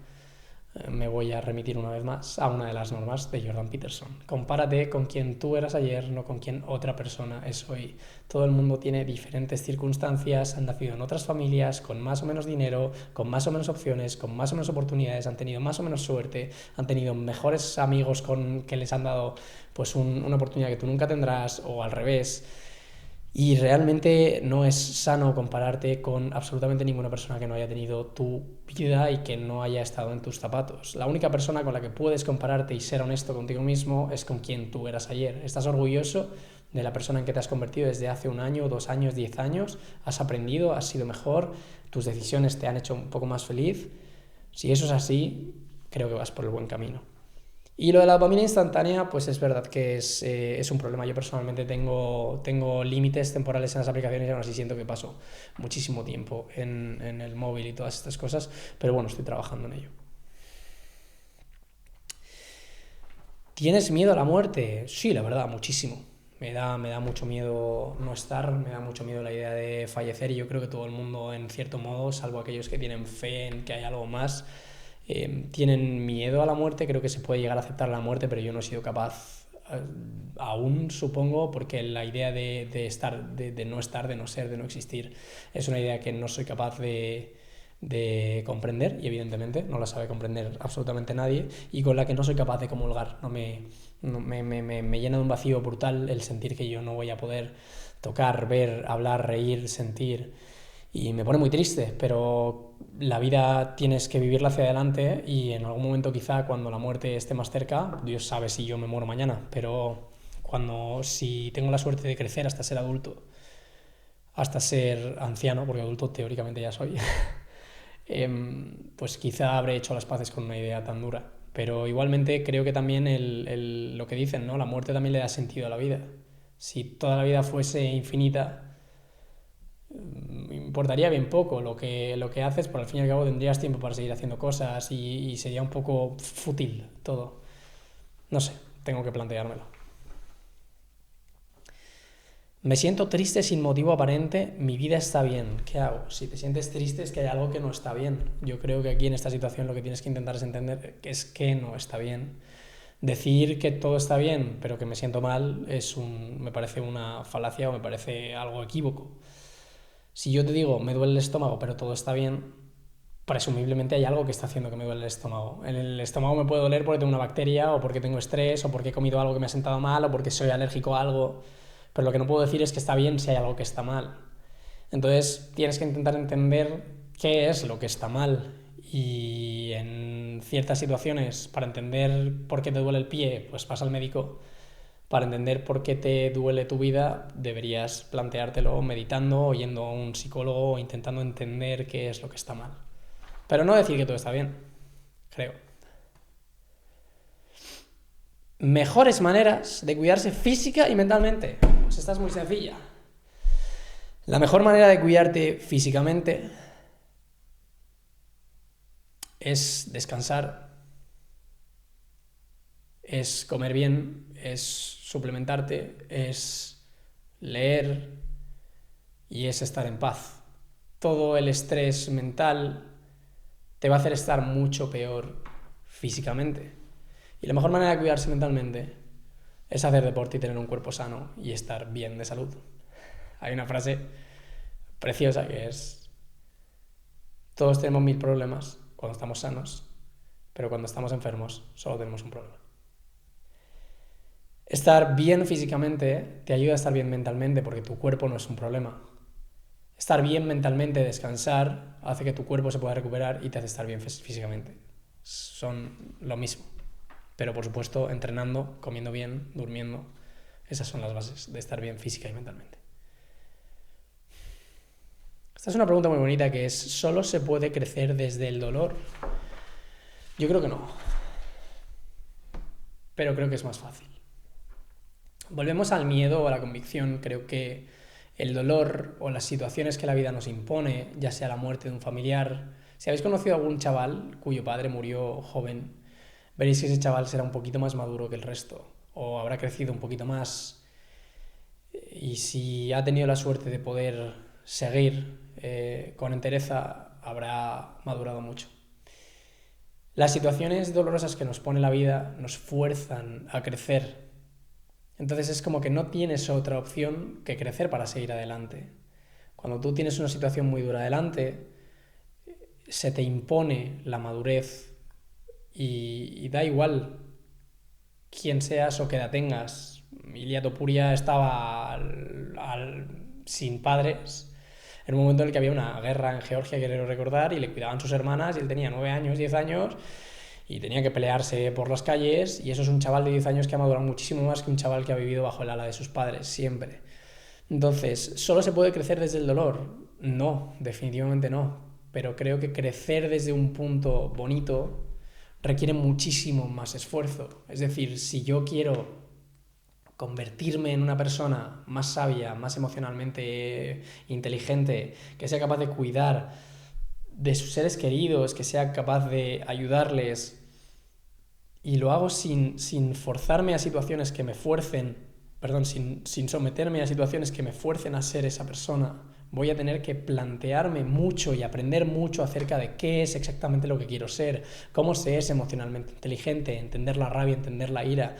Speaker 1: Me voy a remitir una vez más a una de las normas de Jordan Peterson. Compárate con quien tú eras ayer, no con quien otra persona es hoy. Todo el mundo tiene diferentes circunstancias, han nacido en otras familias, con más o menos dinero, con más o menos opciones, con más o menos oportunidades, han tenido más o menos suerte, han tenido mejores amigos que les han dado pues una oportunidad que tú nunca tendrás, o al revés. Y realmente no es sano compararte con absolutamente ninguna persona que no haya tenido tu vida y que no haya estado en tus zapatos. La única persona con la que puedes compararte y ser honesto contigo mismo es con quien tú eras ayer. ¿Estás orgulloso de la persona en que te has convertido desde hace 1 año, 2 años, 10 años? ¿Has aprendido? ¿Has sido mejor? ¿Tus decisiones te han hecho un poco más feliz? Si eso es así, creo que vas por el buen camino. Y lo de la dopamina instantánea, pues es verdad que es un problema. Yo personalmente tengo límites temporales en las aplicaciones y aún así siento que paso muchísimo tiempo en el móvil y todas estas cosas, pero bueno, estoy trabajando en ello. ¿Tienes miedo a la muerte? Sí, la verdad, muchísimo. Me da mucho miedo no estar, me da mucho miedo la idea de fallecer y yo creo que todo el mundo, en cierto modo, salvo aquellos que tienen fe en que hay algo más, tienen miedo a la muerte. Creo que se puede llegar a aceptar la muerte, pero yo no he sido capaz aún, supongo, porque la idea de no estar, de no ser, de no existir, es una idea que no soy capaz de comprender, y evidentemente no la sabe comprender absolutamente nadie, y con la que no soy capaz de comulgar. Me llena de un vacío brutal el sentir que yo no voy a poder tocar, ver, hablar, reír, sentir, y me pone muy triste, pero la vida tienes que vivirla hacia adelante y en algún momento, quizá cuando la muerte esté más cerca, Dios sabe si yo me muero mañana, pero si tengo la suerte de crecer hasta ser adulto, hasta ser anciano, porque adulto teóricamente ya soy, pues quizá habré hecho las paces con una idea tan dura. Pero igualmente creo que también lo que dicen, ¿no? La muerte también le da sentido a la vida. Si toda la vida fuese infinita, me importaría bien poco lo que haces, pero al fin y al cabo tendrías tiempo para seguir haciendo cosas y sería un poco fútil todo. No sé, tengo que planteármelo. Me siento triste sin motivo aparente, mi vida está bien. ¿Qué hago? Si te sientes triste es que hay algo que no está bien. Yo creo que aquí en esta situación lo que tienes que intentar es entender que es que no está bien. Decir que todo está bien, pero que me siento mal, me parece una falacia o me parece algo equívoco. Si yo te digo, me duele el estómago, pero todo está bien, presumiblemente hay algo que está haciendo que me duele el estómago. El estómago me puede doler porque tengo una bacteria, o porque tengo estrés, o porque he comido algo que me ha sentado mal, o porque soy alérgico a algo. Pero lo que no puedo decir es que está bien si hay algo que está mal. Entonces tienes que intentar entender qué es lo que está mal. Y en ciertas situaciones, para entender por qué te duele el pie, pues vas al médico. Para entender por qué te duele tu vida, deberías planteártelo meditando, o yendo a un psicólogo, o intentando entender qué es lo que está mal. Pero no decir que todo está bien, creo. Mejores maneras de cuidarse física y mentalmente. Pues esta es muy sencilla. La mejor manera de cuidarte físicamente es descansar, es comer bien, es suplementarte, es leer y es estar en paz. Todo el estrés mental te va a hacer estar mucho peor físicamente. Y la mejor manera de cuidarse mentalmente es hacer deporte y tener un cuerpo sano y estar bien de salud. Hay una frase preciosa que es: todos tenemos 1000 problemas cuando estamos sanos, pero cuando estamos enfermos solo tenemos un problema. Estar bien físicamente te ayuda a estar bien mentalmente, porque tu cuerpo no es un problema. Estar bien mentalmente, descansar, hace que tu cuerpo se pueda recuperar y te hace estar bien físicamente. Son lo mismo. Pero por supuesto, entrenando, comiendo bien, durmiendo, esas son las bases de estar bien física y mentalmente. Esta es una pregunta muy bonita, que es: ¿solo se puede crecer desde el dolor? Yo creo que no, pero creo que es más fácil. Volvemos al miedo o a la convicción. Creo que el dolor o las situaciones que la vida nos impone, ya sea la muerte de un familiar, si habéis conocido a algún chaval cuyo padre murió joven, veréis que ese chaval será un poquito más maduro que el resto, o habrá crecido un poquito más, y si ha tenido la suerte de poder seguir con entereza, habrá madurado mucho. Las situaciones dolorosas que nos pone la vida nos fuerzan a crecer. Entonces es como que no tienes otra opción que crecer para seguir adelante. Cuando tú tienes una situación muy dura delante, se te impone la madurez y da igual quién seas o qué edad tengas. Ilia Topuria estaba sin padres en un momento en el que había una guerra en Georgia, quiero recordar, y le cuidaban sus hermanas, y él tenía 9 años, 10 años, y tenía que pelearse por las calles, y eso es un chaval de 10 años que ha madurado muchísimo más que un chaval que ha vivido bajo el ala de sus padres, siempre. Entonces, ¿solo se puede crecer desde el dolor? No, definitivamente no. Pero creo que crecer desde un punto bonito requiere muchísimo más esfuerzo. Es decir, si yo quiero convertirme en una persona más sabia, más emocionalmente inteligente, que sea capaz de cuidar de sus seres queridos, que sea capaz de ayudarles, y lo hago sin forzarme a situaciones que me fuercen, perdón, sin someterme a situaciones que me fuercen a ser esa persona, voy a tener que plantearme mucho y aprender mucho acerca de qué es exactamente lo que quiero ser, cómo se es emocionalmente inteligente, entender la rabia, entender la ira,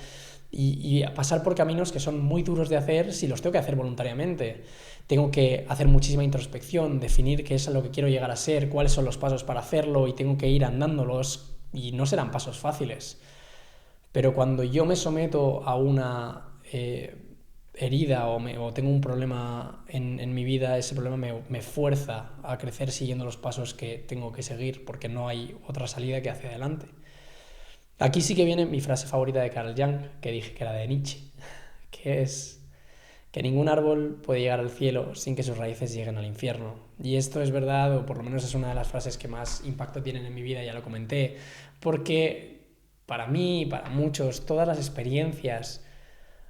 Speaker 1: y pasar por caminos que son muy duros de hacer si los tengo que hacer voluntariamente. Tengo que hacer muchísima introspección, definir qué es a lo que quiero llegar a ser, cuáles son los pasos para hacerlo, y tengo que ir andándolos, y no serán pasos fáciles. Pero cuando yo me someto a una herida o tengo un problema en mi vida, ese problema me fuerza a crecer siguiendo los pasos que tengo que seguir, porque no hay otra salida que hacia adelante. Aquí sí que viene mi frase favorita de Carl Jung, que dije que era de Nietzsche, que es que ningún árbol puede llegar al cielo sin que sus raíces lleguen al infierno. Y esto es verdad, o por lo menos es una de las frases que más impacto tienen en mi vida, ya lo comenté, porque para mí y para muchos, todas las experiencias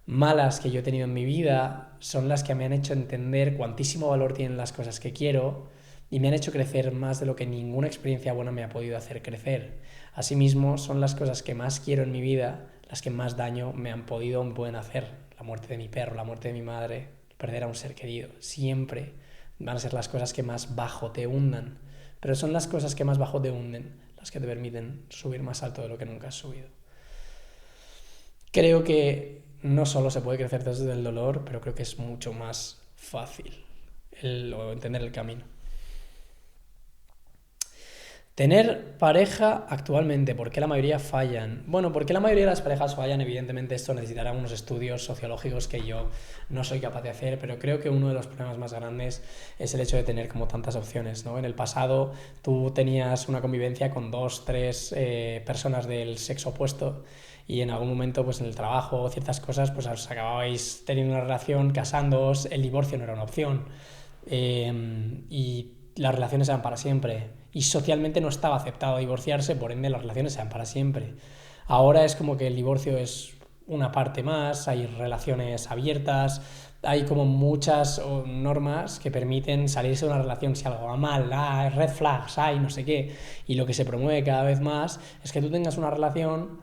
Speaker 1: malas que yo he tenido en mi vida son las que me han hecho entender cuantísimo valor tienen las cosas que quiero, y me han hecho crecer más de lo que ninguna experiencia buena me ha podido hacer crecer. Asimismo, son las cosas que más quiero en mi vida las que más daño me pueden hacer. La muerte de mi perro, la muerte de mi madre, perder a un ser querido. Siempre van a ser las cosas que más bajo te hundan. Pero son las cosas que más bajo te hunden las que te permiten subir más alto de lo que nunca has subido. Creo que no solo se puede crecer desde el dolor, pero creo que es mucho más fácil entender el camino. Tener pareja actualmente, ¿por qué la mayoría fallan? Bueno, ¿por qué la mayoría de las parejas fallan? Evidentemente esto necesitará unos estudios sociológicos que yo no soy capaz de hacer, pero creo que uno de los problemas más grandes es el hecho de tener como tantas opciones, ¿no? En el pasado tú tenías una convivencia con 2, 3 personas del sexo opuesto, y en algún momento, pues en el trabajo o ciertas cosas, pues os acababais teniendo una relación, casándoos, el divorcio no era una opción, y las relaciones eran para siempre, y socialmente no estaba aceptado divorciarse, por ende las relaciones eran para siempre. Ahora es como que el divorcio es una parte más, hay relaciones abiertas, hay como muchas normas que permiten salirse de una relación si algo va mal, red flags, hay no sé qué, y lo que se promueve cada vez más es que tú tengas una relación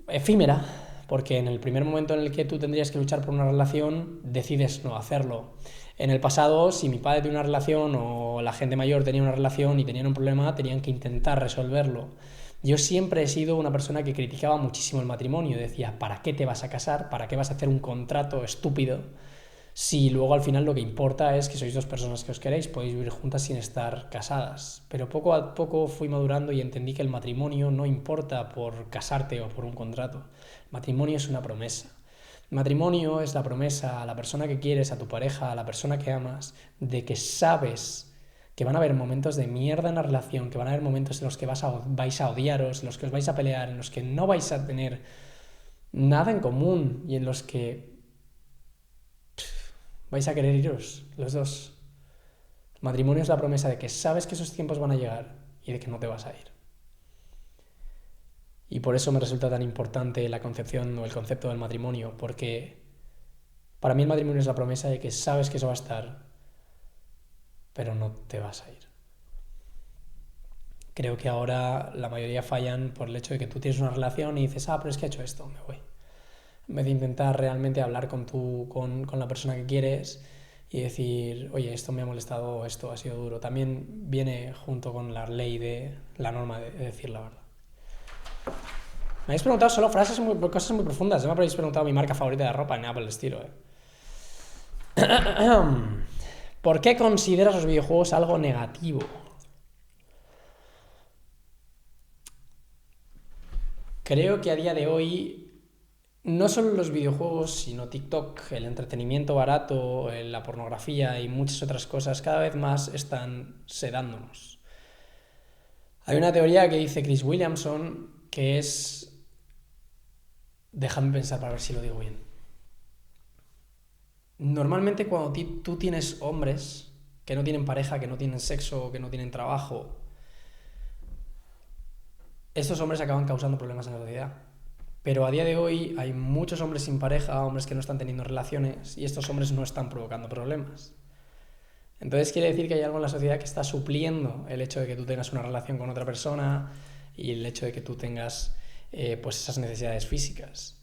Speaker 1: efímera, porque en el primer momento en el que tú tendrías que luchar por una relación, decides no hacerlo. En el pasado, si mi padre tenía una relación o la gente mayor tenía una relación y tenían un problema, tenían que intentar resolverlo. Yo siempre he sido una persona que criticaba muchísimo el matrimonio. Decía, ¿para qué te vas a casar? ¿Para qué vas a hacer un contrato estúpido? Si luego al final lo que importa es que sois dos personas que os queréis, podéis vivir juntas sin estar casadas. Pero poco a poco fui madurando y entendí que el matrimonio no importa por casarte o por un contrato. El matrimonio es una promesa. El matrimonio es la promesa a la persona que quieres, a tu pareja, a la persona que amas, de que sabes que van a haber momentos de mierda en la relación, que van a haber momentos en los que vais a odiaros, en los que os vais a pelear, en los que no vais a tener nada en común y en los que vais a querer iros los dos. El matrimonio es la promesa de que sabes que esos tiempos van a llegar y de que no te vas a ir. Y por eso me resulta tan importante la concepción o el concepto del matrimonio, porque para mí el matrimonio es la promesa de que sabes que eso va a estar, pero no te vas a ir. Creo que ahora la mayoría fallan por el hecho de que tú tienes una relación y dices, pero es que he hecho esto, me voy. En vez de intentar realmente hablar con la persona que quieres y decir, oye, esto me ha molestado, esto ha sido duro. También viene junto con la ley de la norma de decir la verdad. Me habéis preguntado solo cosas muy profundas. No me habéis preguntado mi marca favorita de ropa, ni nada por el estilo. ¿Por qué consideras los videojuegos algo negativo? Creo que a día de hoy no solo los videojuegos, sino TikTok, el entretenimiento barato, la pornografía y muchas otras cosas cada vez más están sedándonos. Hay una teoría que dice Chris Williamson que es... Déjame pensar para ver si lo digo bien. Normalmente cuando tú tienes hombres que no tienen pareja, que no tienen sexo, que no tienen trabajo, estos hombres acaban causando problemas en la sociedad. Pero a día de hoy hay muchos hombres sin pareja, hombres que no están teniendo relaciones, y estos hombres no están provocando problemas. Entonces quiere decir que hay algo en la sociedad que está supliendo el hecho de que tú tengas una relación con otra persona y el hecho de que tú tengas pues esas necesidades físicas.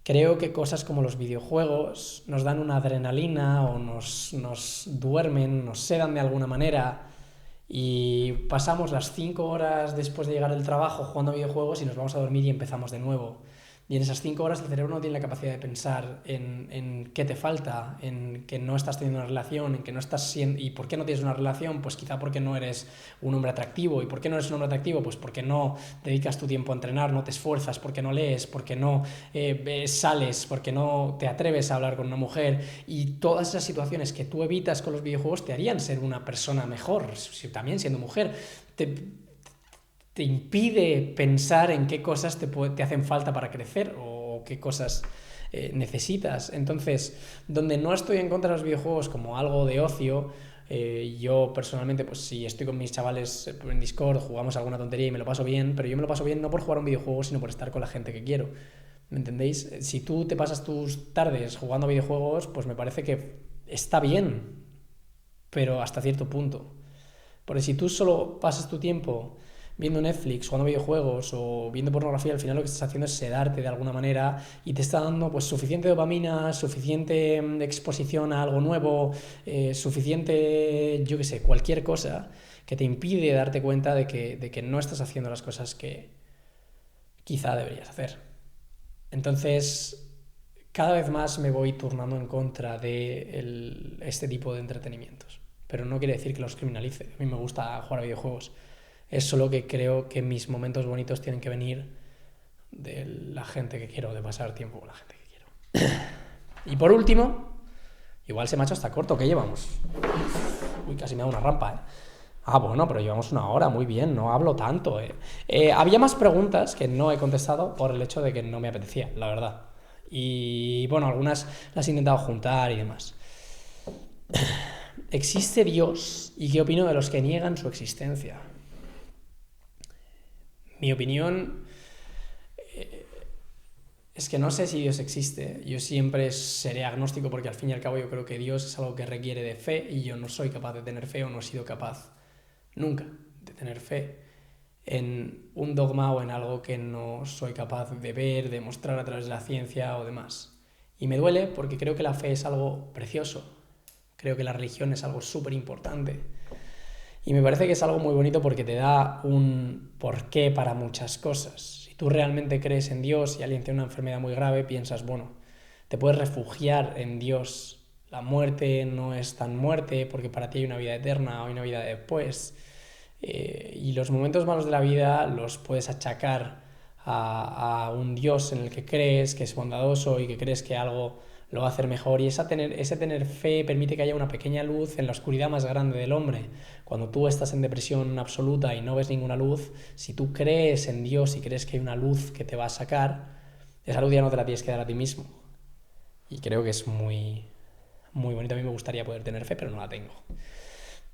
Speaker 1: Creo que cosas como los videojuegos nos dan una adrenalina o nos duermen, nos sedan de alguna manera y pasamos las 5 horas después de llegar del trabajo jugando a videojuegos y nos vamos a dormir y empezamos de nuevo. Y en esas 5 horas el cerebro no tiene la capacidad de pensar en qué te falta, en que no estás teniendo una relación, en que no estás siendo... ¿Y por qué no tienes una relación? Pues quizá porque no eres un hombre atractivo. ¿Y por qué no eres un hombre atractivo? Pues porque no dedicas tu tiempo a entrenar, no te esfuerzas, porque no lees, porque no sales, porque no te atreves a hablar con una mujer. Y todas esas situaciones que tú evitas con los videojuegos te harían ser una persona mejor, también siendo mujer. Te impide pensar en qué cosas te hacen falta para crecer o qué cosas necesitas. Entonces, donde no estoy en contra de los videojuegos como algo de ocio, yo personalmente, pues si estoy con mis chavales en Discord, jugamos alguna tontería y me lo paso bien, pero yo me lo paso bien no por jugar un videojuego, sino por estar con la gente que quiero. ¿Me entendéis? Si tú te pasas tus tardes jugando a videojuegos, pues me parece que está bien, pero hasta cierto punto. Porque si tú solo pasas tu tiempo viendo Netflix, jugando videojuegos o viendo pornografía, al final lo que estás haciendo es sedarte de alguna manera y te está dando pues suficiente dopamina, suficiente exposición a algo nuevo, suficiente, yo qué sé, cualquier cosa que te impide darte cuenta de que no estás haciendo las cosas que quizá deberías hacer. Entonces, cada vez más me voy turnando en contra de este tipo de entretenimientos. Pero no quiere decir que los criminalice. A mí me gusta jugar a videojuegos. Es solo que creo que mis momentos bonitos tienen que venir de la gente que quiero, de pasar tiempo con la gente que quiero. Y por último, igual se me ha hecho hasta corto, ¿qué llevamos? Uy, casi me da una rampa, ¿eh? Ah, bueno, pero llevamos 1 hora, muy bien, no hablo tanto, había más preguntas que no he contestado por el hecho de que no me apetecía, la verdad. Y bueno, algunas las he intentado juntar y demás. ¿Existe Dios? ¿Y qué opino de los que niegan su existencia? Mi opinión es que no sé si Dios existe. Yo siempre seré agnóstico porque al fin y al cabo yo creo que Dios es algo que requiere de fe y yo no soy capaz de tener fe o no he sido capaz nunca de tener fe en un dogma o en algo que no soy capaz de ver, de mostrar a través de la ciencia o demás. Y me duele porque creo que la fe es algo precioso. Creo que la religión es algo súper importante. Y me parece que es algo muy bonito porque te da un porqué para muchas cosas. Si tú realmente crees en Dios y alguien tiene una enfermedad muy grave, piensas, bueno, te puedes refugiar en Dios. La muerte no es tan muerte porque para ti hay una vida eterna o hay una vida después. Y los momentos malos de la vida los puedes achacar a un Dios en el que crees, que es bondadoso y que crees que algo lo va a hacer mejor. Y ese tener fe permite que haya una pequeña luz en la oscuridad más grande del hombre. Cuando tú estás en depresión absoluta y no ves ninguna luz, si tú crees en Dios y crees que hay una luz que te va a sacar, esa luz ya no te la tienes que dar a ti mismo. Y creo que es muy, muy bonito. A mí me gustaría poder tener fe, pero no la tengo.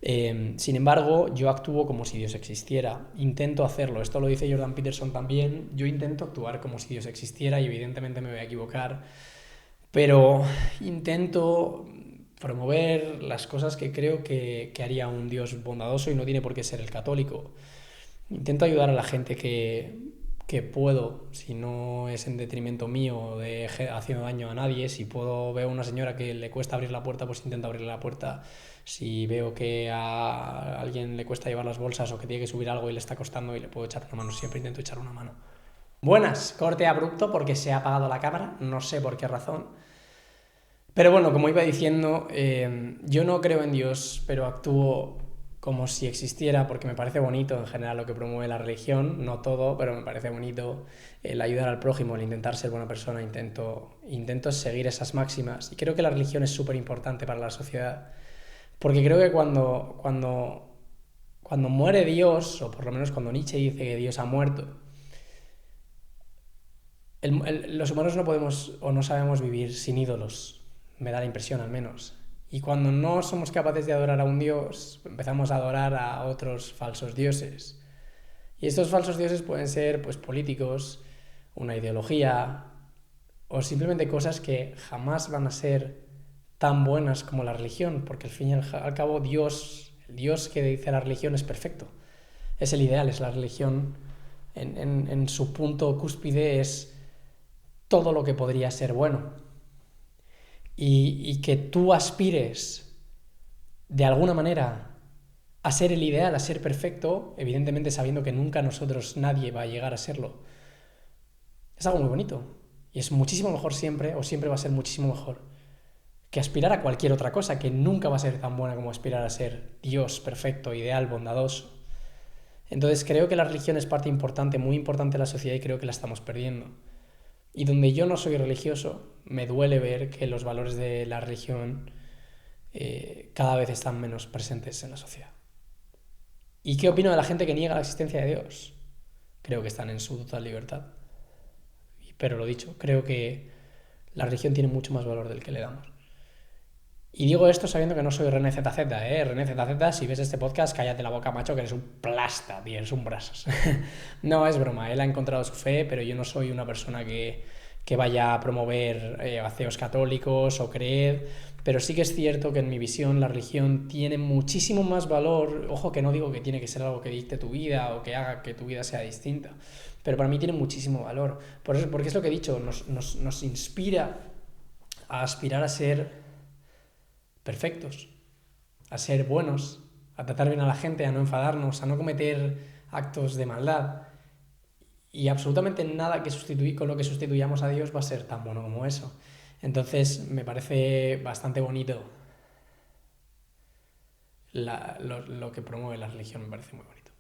Speaker 1: Sin embargo, yo actúo como si Dios existiera. Intento hacerlo. Esto lo dice Jordan Peterson también. Yo intento actuar como si Dios existiera y evidentemente me voy a equivocar. Pero intento promover las cosas que creo que haría un Dios bondadoso y no tiene por qué ser el católico. Intento ayudar a la gente que que puedo, si no es en detrimento mío o de haciendo daño a nadie, si veo a una señora que le cuesta abrir la puerta, pues intento abrirle la puerta. Si veo que a alguien le cuesta llevar las bolsas o que tiene que subir algo y le está costando y le puedo echar una mano, siempre intento echar una mano. Buenas, corte abrupto porque se ha apagado la cámara, no sé por qué razón. Pero bueno, como iba diciendo, yo no creo en Dios, pero actúo como si existiera porque me parece bonito en general lo que promueve la religión, no todo, pero me parece bonito el ayudar al prójimo, el intentar ser buena persona, intento seguir esas máximas y creo que la religión es súper importante para la sociedad porque creo que cuando muere Dios, o por lo menos cuando Nietzsche dice que Dios ha muerto, los humanos no podemos o no sabemos vivir sin ídolos, me da la impresión al menos. Y cuando no somos capaces de adorar a un dios, empezamos a adorar a otros falsos dioses. Y estos falsos dioses pueden ser pues políticos, una ideología o simplemente cosas que jamás van a ser tan buenas como la religión, porque al fin y al cabo Dios, el Dios que dice la religión es perfecto. Es el ideal, es la religión en su punto cúspide, es todo lo que podría ser bueno. Y que tú aspires de alguna manera a ser el ideal, a ser perfecto, evidentemente sabiendo que nunca nadie va a llegar a serlo, es algo muy bonito. Y es muchísimo mejor siempre, o siempre va a ser muchísimo mejor, que aspirar a cualquier otra cosa, que nunca va a ser tan buena como aspirar a ser Dios perfecto, ideal, bondadoso. Entonces creo que la religión es parte importante, muy importante de la sociedad y creo que la estamos perdiendo. Y donde yo no soy religioso, me duele ver que los valores de la religión cada vez están menos presentes en la sociedad. ¿Y qué opino de la gente que niega la existencia de Dios? Creo que están en su total libertad. Pero lo dicho, creo que la religión tiene mucho más valor del que le damos. Y digo esto sabiendo que no soy René ZZ, René ZZ, si ves este podcast, cállate la boca, macho, que eres un plasta, tío, eres un brasas. No, es broma, él ha encontrado su fe, pero yo no soy una persona que vaya a promover ateos católicos o creed, pero sí que es cierto que en mi visión la religión tiene muchísimo más valor. Ojo, que no digo que tiene que ser algo que dicte tu vida o que haga que tu vida sea distinta, pero para mí tiene muchísimo valor. Por eso, porque es lo que he dicho, nos inspira a aspirar a ser perfectos, a ser buenos, a tratar bien a la gente, a no enfadarnos, a no cometer actos de maldad. Y absolutamente nada con lo que sustituyamos a Dios va a ser tan bueno como eso. Entonces me parece bastante bonito lo que promueve la religión, me parece muy bonito.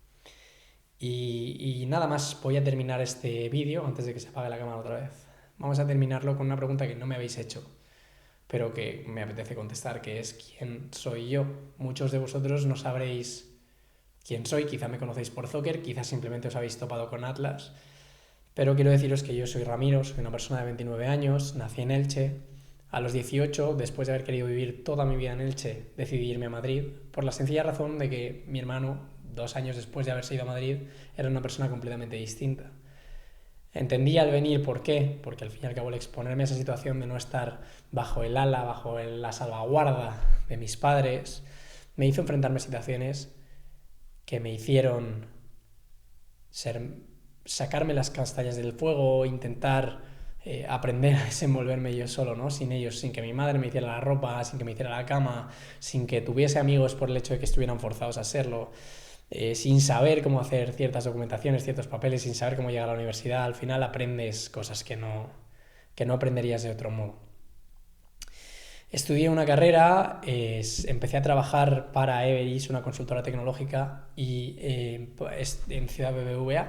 Speaker 1: Y nada más, voy a terminar este vídeo antes de que se apague la cámara otra vez. Vamos a terminarlo con una pregunta que no me habéis hecho, pero que me apetece contestar, que es ¿quién soy yo? Muchos de vosotros no sabréis quién soy, quizá me conocéis por Zocker, quizá simplemente os habéis topado con Atlas, pero quiero deciros que yo soy Ramiro, soy una persona de 29 años, nací en Elche. A los 18, después de haber querido vivir toda mi vida en Elche, decidí irme a Madrid, por la sencilla razón de que mi hermano, 2 años después de haberse ido a Madrid, era una persona completamente distinta. Entendí al venir por qué, porque al fin y al cabo el exponerme a esa situación de no estar bajo el ala, bajo la salvaguarda de mis padres, me hizo enfrentarme a situaciones que me hicieron sacarme las castañas del fuego, intentar aprender a desenvolverme yo solo, ¿no? Sin ellos, sin que mi madre me hiciera la ropa, sin que me hiciera la cama, sin que tuviese amigos por el hecho de que estuvieran forzados a serlo. Sin saber cómo hacer ciertas documentaciones, ciertos papeles, sin saber cómo llegar a la universidad, al final aprendes cosas que no aprenderías de otro modo. Estudié una carrera, empecé a trabajar para Everis, una consultora tecnológica, y en Ciudad BBVA,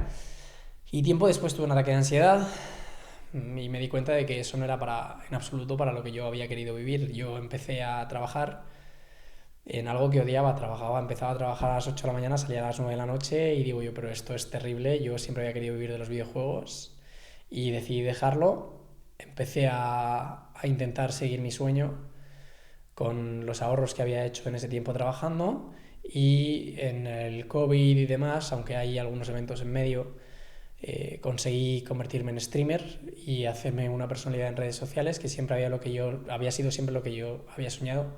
Speaker 1: y tiempo después tuve un ataque de ansiedad y me di cuenta de que eso no era en absoluto para lo que yo había querido vivir. Yo empecé a trabajar en algo que odiaba, empezaba a trabajar a las 8 de la mañana, salía a las 9 de la noche y digo yo, pero esto es terrible, yo siempre había querido vivir de los videojuegos y decidí dejarlo. Empecé a intentar seguir mi sueño con los ahorros que había hecho en ese tiempo trabajando, y en el COVID y demás, aunque hay algunos eventos en medio, conseguí convertirme en streamer y hacerme una personalidad en redes sociales, que había sido siempre lo que yo había soñado.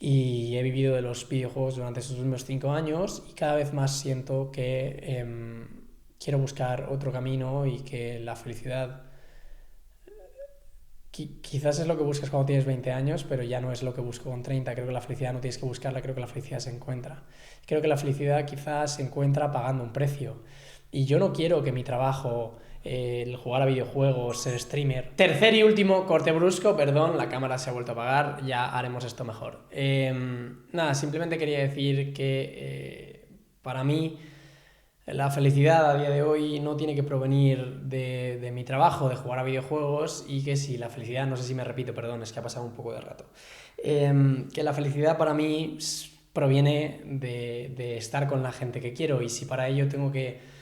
Speaker 1: Y he vivido de los videojuegos durante estos últimos 5 años y cada vez más siento que quiero buscar otro camino y que la felicidad quizás es lo que buscas cuando tienes 20 años, pero ya no es lo que busco con 30. Creo que la felicidad no tienes que buscarla, creo que la felicidad se encuentra. Creo que la felicidad quizás se encuentra pagando un precio. Y yo no quiero que mi trabajo, el jugar a videojuegos, ser streamer... Tercer y último corte brusco, perdón, la cámara se ha vuelto a apagar, ya haremos esto mejor. Nada, simplemente quería decir que para mí la felicidad a día de hoy no tiene que provenir de mi trabajo, de jugar a videojuegos, y que si la felicidad, no sé si me repito, perdón, es que ha pasado un poco de rato, que la felicidad para mí proviene de estar con la gente que quiero, y si para ello tengo que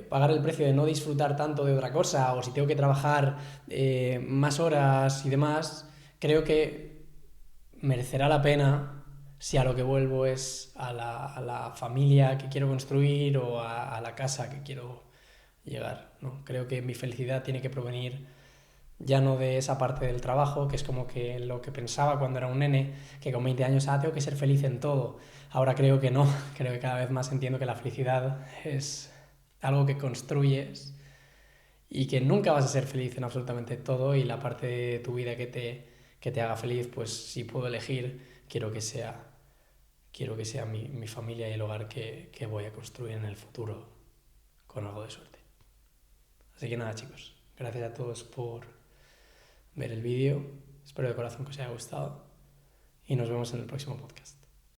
Speaker 1: pagar el precio de no disfrutar tanto de otra cosa, o si tengo que trabajar más horas y demás, creo que merecerá la pena si a lo que vuelvo es a la familia que quiero construir o a la casa que quiero llegar, ¿no? Creo que mi felicidad tiene que provenir ya no de esa parte del trabajo, que es como que lo que pensaba cuando era un nene, que con 20 años, tengo que ser feliz en todo. Ahora creo que no, creo que cada vez más entiendo que la felicidad es algo que construyes y que nunca vas a ser feliz en absolutamente todo, y la parte de tu vida que te haga feliz, pues si puedo elegir, quiero que sea mi familia y el hogar que voy a construir en el futuro con algo de suerte. Así que nada, chicos, gracias a todos por ver el vídeo, espero de corazón que os haya gustado y nos vemos en el próximo podcast.